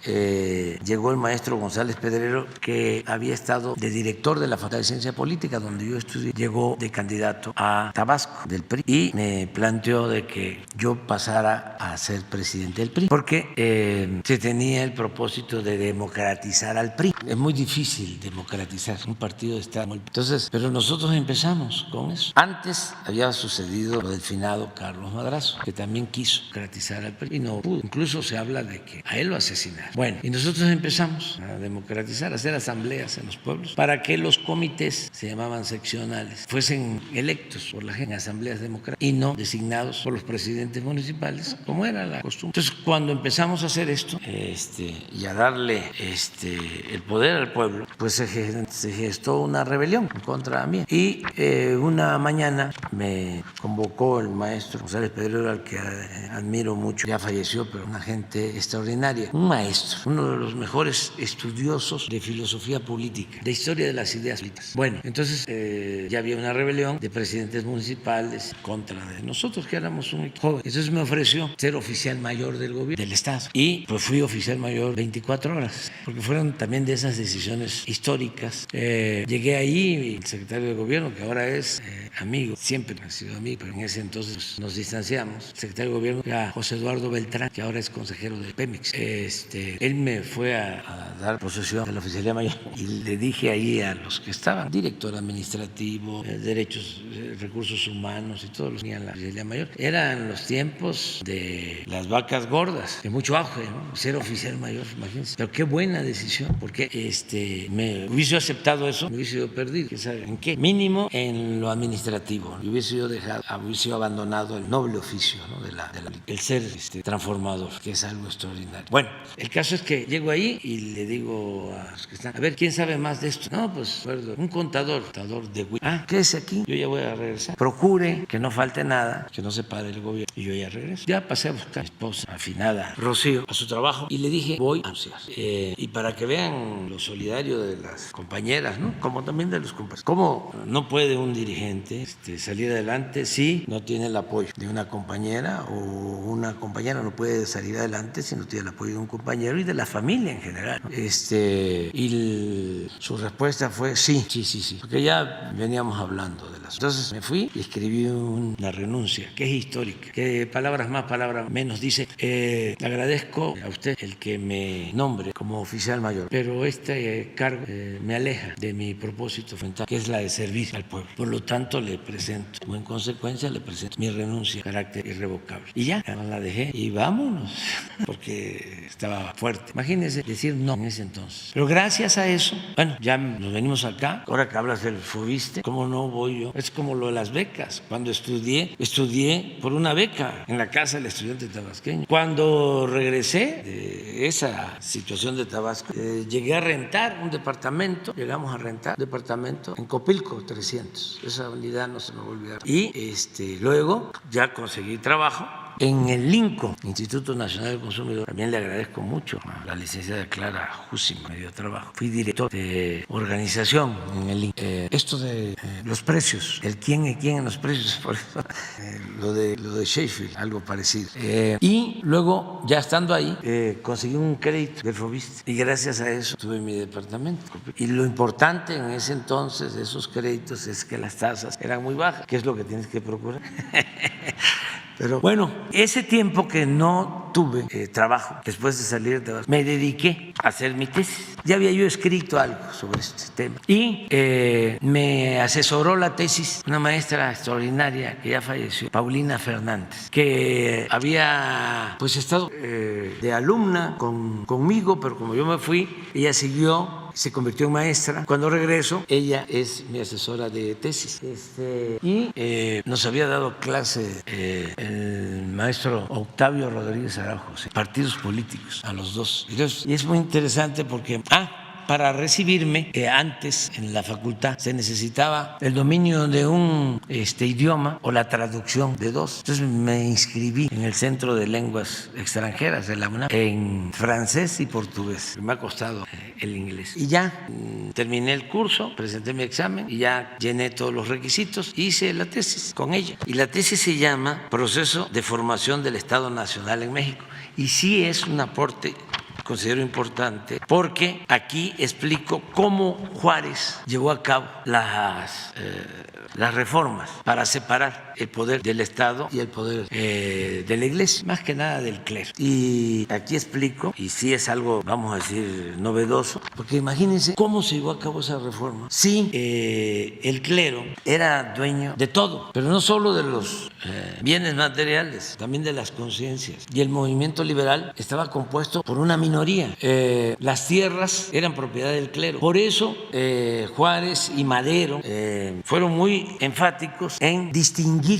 llegó el maestro González Pedrero, que había estado de director de la Facultad de Ciencia Política, donde yo estudié. Llegó de candidato a Tabasco del PRI y me planteó de que yo pasara a ser presidente del PRI, porque se tenía el propósito de democratizar al PRI. Es muy difícil democratizar un partido de Estado. Entonces, pero nosotros empezamos con eso. Antes había sucedido lo del finado Carlos Madrazo, que también quiso democratizar al PRI y no pudo. Incluso se habla de que a él lo asesinaron. Bueno, y nosotros empezamos a democratizar, a hacer asambleas en los pueblos para que los comités, se llamaban seccionales, fuesen electos por la gente en asambleas democráticas y no designados por los presidentes municipales, como era la costumbre. Entonces, cuando empezamos a hacer esto y a darle el poder al pueblo, pues se gestó una rebelión en contra mía. Y una mañana me convocó el maestro González Pedrero, al que admiro mucho, ya falleció, pero una gente extraordinaria, un maestro, uno de los mejores estudiosos de filosofía política, de historia de las ideas políticas. Bueno, entonces ya había una rebelión de presidentes municipales contra de nosotros, que éramos muy jóvenes. Entonces me ofreció ser oficial mayor del gobierno del Estado y pues fui oficial mayor 24 horas, porque fueron también de esas decisiones históricas. Llegué ahí y el secretario de gobierno, que ahora es amigo, siempre ha sido amigo, pero en ese entonces pues, nos distanciamos. El secretario de gobierno era José Eduardo Beltrán, que ahora es consejero de Pemex. Él me fue a dar posesión de la oficialía mayor y le dije ahí a los que estaban, director administrativo, derechos, recursos humanos y todos los que tenían la oficialía mayor, eran los tiempos de las vacas gordas, de mucho auge, ¿no? Ser oficial mayor, imagínense. Pero qué buena decisión, porque me hubiese aceptado eso, me hubiese yo perdido. ¿En qué? Mínimo en lo administrativo. ¿No? Hubiese yo hubiese abandonado el noble oficio, ¿no? el ser transformador, que es algo extraordinario. Bueno, el caso es que llego ahí y le digo a los que están, a ver, ¿quién sabe más de esto? No, pues, un contador de Wii. Quédese aquí, yo ya voy a regresar. Procure que no falte nada, que no se pare el gobierno. Y yo ya regreso. Ya pasé a buscar a mi esposa, afinada, Rocío, a su trabajo y le dije, voy a anunciar. Y para que vean lo solidario de las compañeras, ¿no? Como también de los compañeros. ¿Cómo no puede un dirigente salir adelante si no tiene el apoyo de una compañera, o una compañera no puede salir adelante si no tiene el apoyo de un compañero y de la familia en general, ¿no? Su respuesta fue sí, porque ya veníamos hablando de las. Entonces me fui y escribí una renuncia que es histórica, que palabras más, palabras menos dice, agradezco a usted el que me nombre como oficial mayor, pero este cargo me aleja de mi propósito fundamental, que es la de servir al pueblo. Por lo tanto, le presento, o en consecuencia, le presento mi renuncia, carácter irrevocable. Y ya, la dejé y vámonos, porque estaba fuerte. Imagínense decir no en ese entonces. Pero gracias a eso, bueno, ya nos venimos acá. Ahora que hablas del FOBISTE, ¿cómo no voy yo? Es como lo de las becas. Cuando estudié por una beca en la casa del estudiante tabasqueño. Cuando regresé de esa situación de Tabasco, llegué a rentar un departamento, llegamos a rentar un departamento en Copilco, 300. Esa unidad no se me va a olvidar. Y luego ya conseguí trabajo en el INCO, Instituto Nacional del Consumidor. También le agradezco mucho a la licenciada Clara Jussi, me dio trabajo. Fui director de organización en el INCO. Esto de los precios, el quién es quién en los precios, por eso, lo de Sheffield, algo parecido. Y luego, ya estando ahí, conseguí un crédito del FOBISTE y gracias a eso tuve mi departamento. Y lo importante en ese entonces de esos créditos es que las tasas eran muy bajas, que es lo que tienes que procurar. Pero bueno, ese tiempo que no tuve trabajo, después de salir de Tabasco, me dediqué a hacer mi tesis. Ya había yo escrito algo sobre este tema. Y me asesoró la tesis una maestra extraordinaria que ya falleció, Paulina Fernández, que había pues estado de alumna conmigo, pero como yo me fui, ella siguió, se convirtió en maestra. Cuando regreso, ella es mi asesora de tesis. Y nos había dado clase el maestro Octavio Rodríguez Araujo, partidos políticos, a los dos. Y es muy interesante porque, para recibirme, antes en la facultad se necesitaba el dominio de un idioma o la traducción de dos. Entonces me inscribí en el Centro de Lenguas Extranjeras de la UNAM en francés y portugués. Me ha costado el inglés. Y ya terminé el curso, presenté mi examen y ya llené todos los requisitos. Hice la tesis con ella. Y la tesis se llama Proceso de Formación del Estado Nacional en México. Y sí es un aporte, considero importante, porque aquí explico cómo Juárez llevó a cabo las reformas para separar el poder del Estado y el poder de la Iglesia, más que nada del clero. Y aquí explico, y sí es algo, vamos a decir, novedoso, porque imagínense cómo se llevó a cabo esa reforma. Sí, el clero era dueño de todo, pero no solo de los bienes materiales, también de las conciencias. Y el movimiento liberal estaba compuesto por una minoría. Las tierras eran propiedad del clero. Por eso Juárez y Madero fueron muy enfáticos en distinguir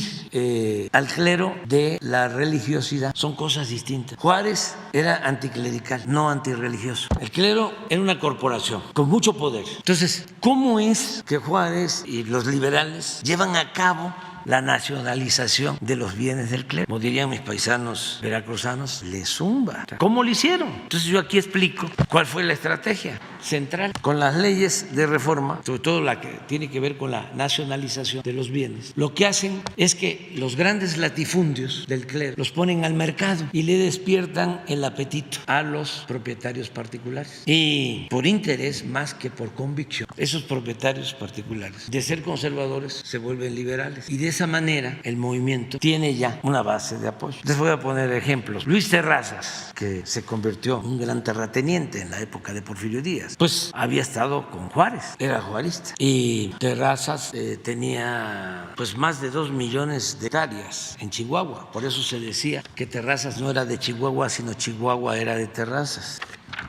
al clero de la religiosidad. Son cosas distintas. Juárez era anticlerical, no antirreligioso. El clero era una corporación con mucho poder. Entonces, ¿cómo es que Juárez y los liberales llevan a cabo la nacionalización de los bienes del clero? Como dirían mis paisanos veracruzanos, le zumba. ¿Cómo lo hicieron? Entonces yo aquí explico cuál fue la estrategia central. Con las leyes de reforma, sobre todo la que tiene que ver con la nacionalización de los bienes, lo que hacen es que los grandes latifundios del clero los ponen al mercado y le despiertan el apetito a los propietarios particulares. Y por interés más que por convicción, esos propietarios particulares, de ser conservadores, se vuelven liberales. Y de esa manera el movimiento tiene ya una base de apoyo. Les voy a poner ejemplos. Luis Terrazas, que se convirtió en un gran terrateniente en la época de Porfirio Díaz, pues había estado con Juárez, era juarista. Y Terrazas tenía pues más de 2 millones de hectáreas en Chihuahua. Por eso se decía que Terrazas no era de Chihuahua, sino Chihuahua era de Terrazas.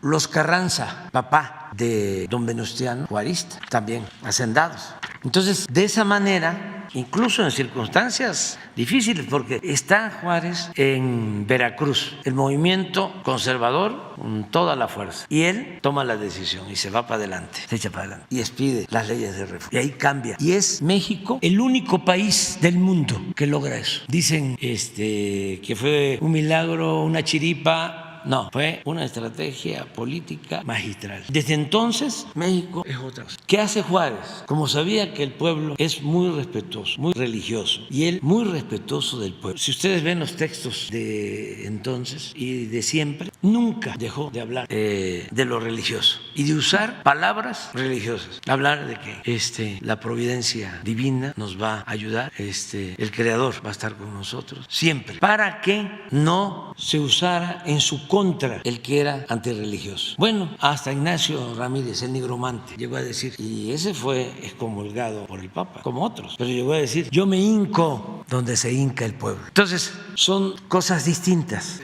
Los Carranza, papá de don Venustiano, juarista, también hacendados. Entonces, de esa manera, incluso en circunstancias difíciles, porque está Juárez en Veracruz, el movimiento conservador con toda la fuerza, y él toma la decisión y se va para adelante, se echa para adelante y expide las leyes de reforma. Y ahí cambia. Y es México el único país del mundo que logra eso. Dicen que fue un milagro, una chiripa. No, fue una estrategia política magistral. Desde entonces, México es otra cosa. ¿Qué hace Juárez? Como sabía que el pueblo es muy respetuoso, muy religioso, y él muy respetuoso del pueblo. Si ustedes ven los textos de entonces y de siempre, nunca dejó de hablar de lo religioso y de usar palabras religiosas. Hablar de que la providencia divina nos va a ayudar, el Creador va a estar con nosotros siempre, para que no se usara en su contra el que era antirreligioso. Bueno, hasta Ignacio Ramírez, el nigromante, llegó a decir, y ese fue excomulgado por el Papa, como otros, pero llegó a decir, yo me hinco donde se hinca el pueblo. Entonces, son cosas distintas.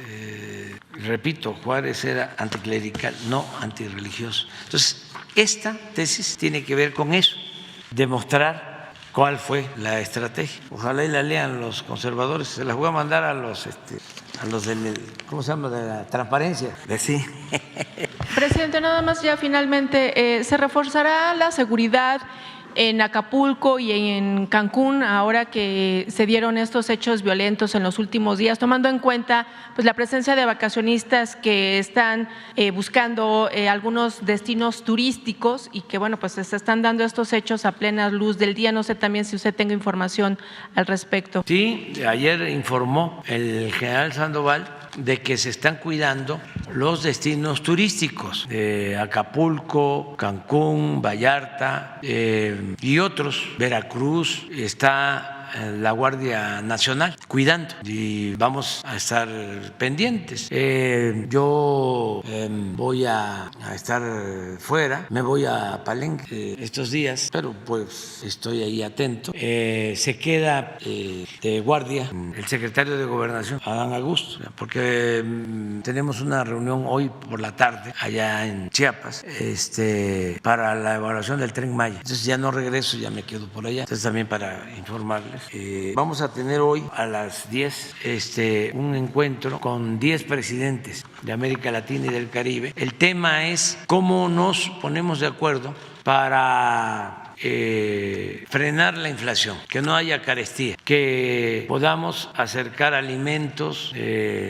Repito, Juárez era anticlerical, no antirreligioso. Entonces, esta tesis tiene que ver con eso, demostrar cuál fue la estrategia. Ojalá y la lean los conservadores. Se las voy a mandar a los del, ¿cómo se llama?, de la transparencia. Sí. Presidente, nada más ya finalmente, ¿se reforzará la seguridad en Acapulco y en Cancún ahora que se dieron estos hechos violentos en los últimos días, tomando en cuenta pues la presencia de vacacionistas que están buscando algunos destinos turísticos y que bueno, pues se están dando estos hechos a plena luz del día? No sé también si usted tenga información al respecto. Sí, ayer informó el general Sandoval de que se están cuidando los destinos turísticos de Acapulco, Cancún, Vallarta y otros. Veracruz, está la Guardia Nacional cuidando y vamos a estar pendientes. Yo voy a estar fuera, me voy a Palenque estos días, pero pues estoy ahí atento. Se queda de guardia el secretario de Gobernación, Adán Augusto, porque tenemos una reunión hoy por la tarde allá en Chiapas para la evaluación del Tren Maya. Entonces ya no regreso, ya me quedo por allá. Entonces también para informarle internacionales. Vamos a tener hoy a las 10 un encuentro con 10 presidentes de América Latina y del Caribe. El tema es cómo nos ponemos de acuerdo para frenar la inflación, que no haya carestía, que podamos acercar alimentos,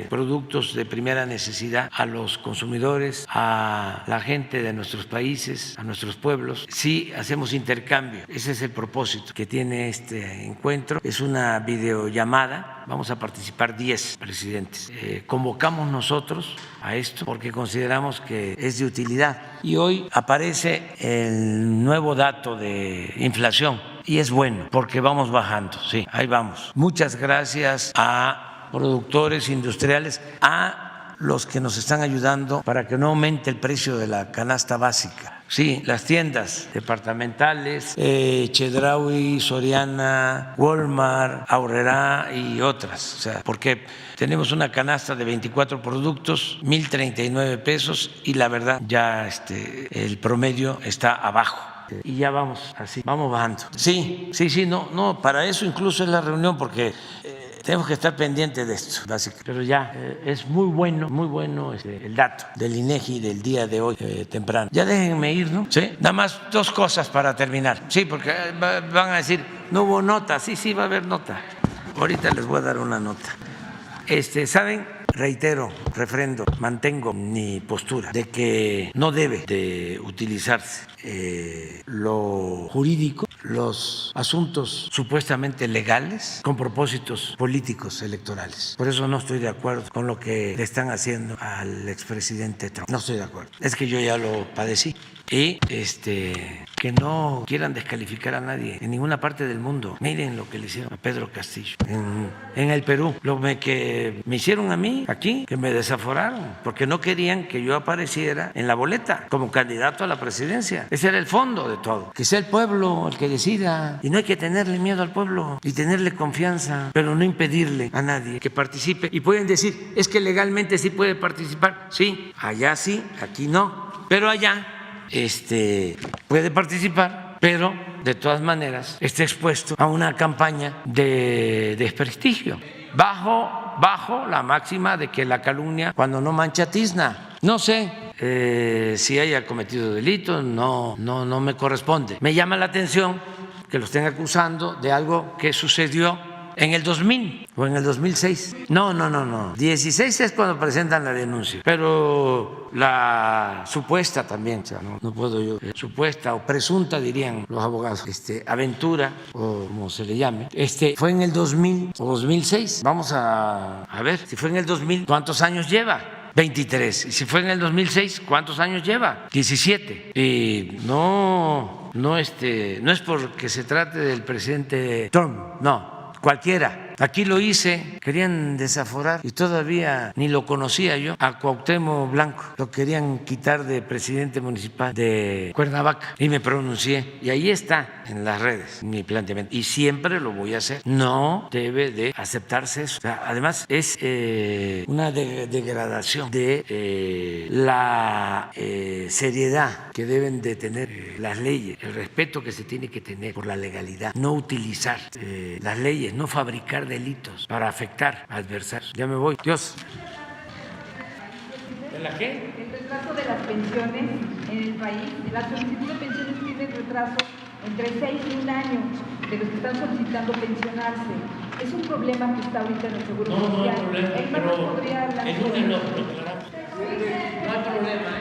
productos de primera necesidad a los consumidores, a la gente de nuestros países, a nuestros pueblos. Sí, hacemos intercambio. Ese es el propósito que tiene este encuentro. Es una videollamada. Vamos a participar 10 presidentes. Convocamos nosotros a esto porque consideramos que es de utilidad. Y hoy aparece el nuevo dato de inflación y es bueno porque vamos bajando. Sí, ahí vamos. Muchas gracias a productores industriales, a los que nos están ayudando para que no aumente el precio de la canasta básica. Sí, las tiendas departamentales, Chedraui, Soriana, Walmart, Aurrerá y otras. O sea, porque tenemos una canasta de 24 productos, 1,039 pesos y la verdad ya el promedio está abajo. Y ya vamos así, vamos bajando. Sí, no, para eso incluso es la reunión porque tenemos que estar pendientes de esto, básicamente. Pero ya es muy bueno el dato del INEGI del día de hoy temprano. Ya déjenme ir, ¿no? Sí. Nada más 2 cosas para terminar. Sí, porque van a decir, no hubo nota. Sí, va a haber nota. Ahorita les voy a dar una nota. ¿Saben? Reitero, refrendo, mantengo mi postura de que no debe de utilizarse lo jurídico, los asuntos supuestamente legales con propósitos políticos electorales. Por eso no estoy de acuerdo con lo que le están haciendo al expresidente Trump. No estoy de acuerdo. Es que yo ya lo padecí. Y que no quieran descalificar a nadie en ninguna parte del mundo. Miren lo que le hicieron a Pedro Castillo en el Perú, lo que me hicieron a mí aquí, que me desaforaron porque no querían que yo apareciera en la boleta como candidato a la presidencia. Ese era el fondo de todo, que sea el pueblo el que decida, y no hay que tenerle miedo al pueblo y tenerle confianza, pero no impedirle a nadie que participe. Y pueden decir, es que legalmente sí puede participar. Sí, allá sí, aquí no, pero allá puede participar, pero de todas maneras está expuesto a una campaña de desprestigio, bajo la máxima de que la calumnia cuando no mancha tizna. No sé si haya cometido delito, no me corresponde. Me llama la atención que lo estén acusando de algo que sucedió en el 2000 o en el 2006. No. 16 es cuando presentan la denuncia, pero la supuesta también, o sea, no puedo yo, supuesta o presunta dirían los abogados, aventura o como se le llame, fue en el 2000 o 2006. Vamos a ver si fue en el 2000, ¿cuántos años lleva? 23. Y si fue en el 2006, ¿cuántos años lleva? 17. Y no es porque se trate del presidente Trump, no. Cualquiera. Aquí lo hice, querían desaforar y todavía ni lo conocía yo, a Cuauhtémoc Blanco. Lo querían quitar de presidente municipal de Cuernavaca y me pronuncié. Y ahí está en las redes mi planteamiento. Y siempre lo voy a hacer. No debe de aceptarse eso. O sea, además es una degradación de la seriedad que deben de tener las leyes, el respeto que se tiene que tener por la legalidad. No utilizar las leyes, no fabricar delitos para afectar a adversarios. Ya me voy. Dios. ¿De la qué? El retraso de las pensiones en el país. La solicitud de pensiones tiene retraso entre 6 y 1 año de los que están solicitando pensionarse. Es un problema que está ahorita en el Seguro Social. No hay problema, pero podría hablar en un enojo, claro. No hay problema,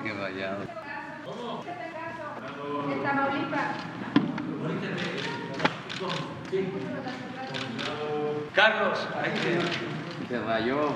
Qué vallado. En Tamaulipas. Carlos, Se vayó.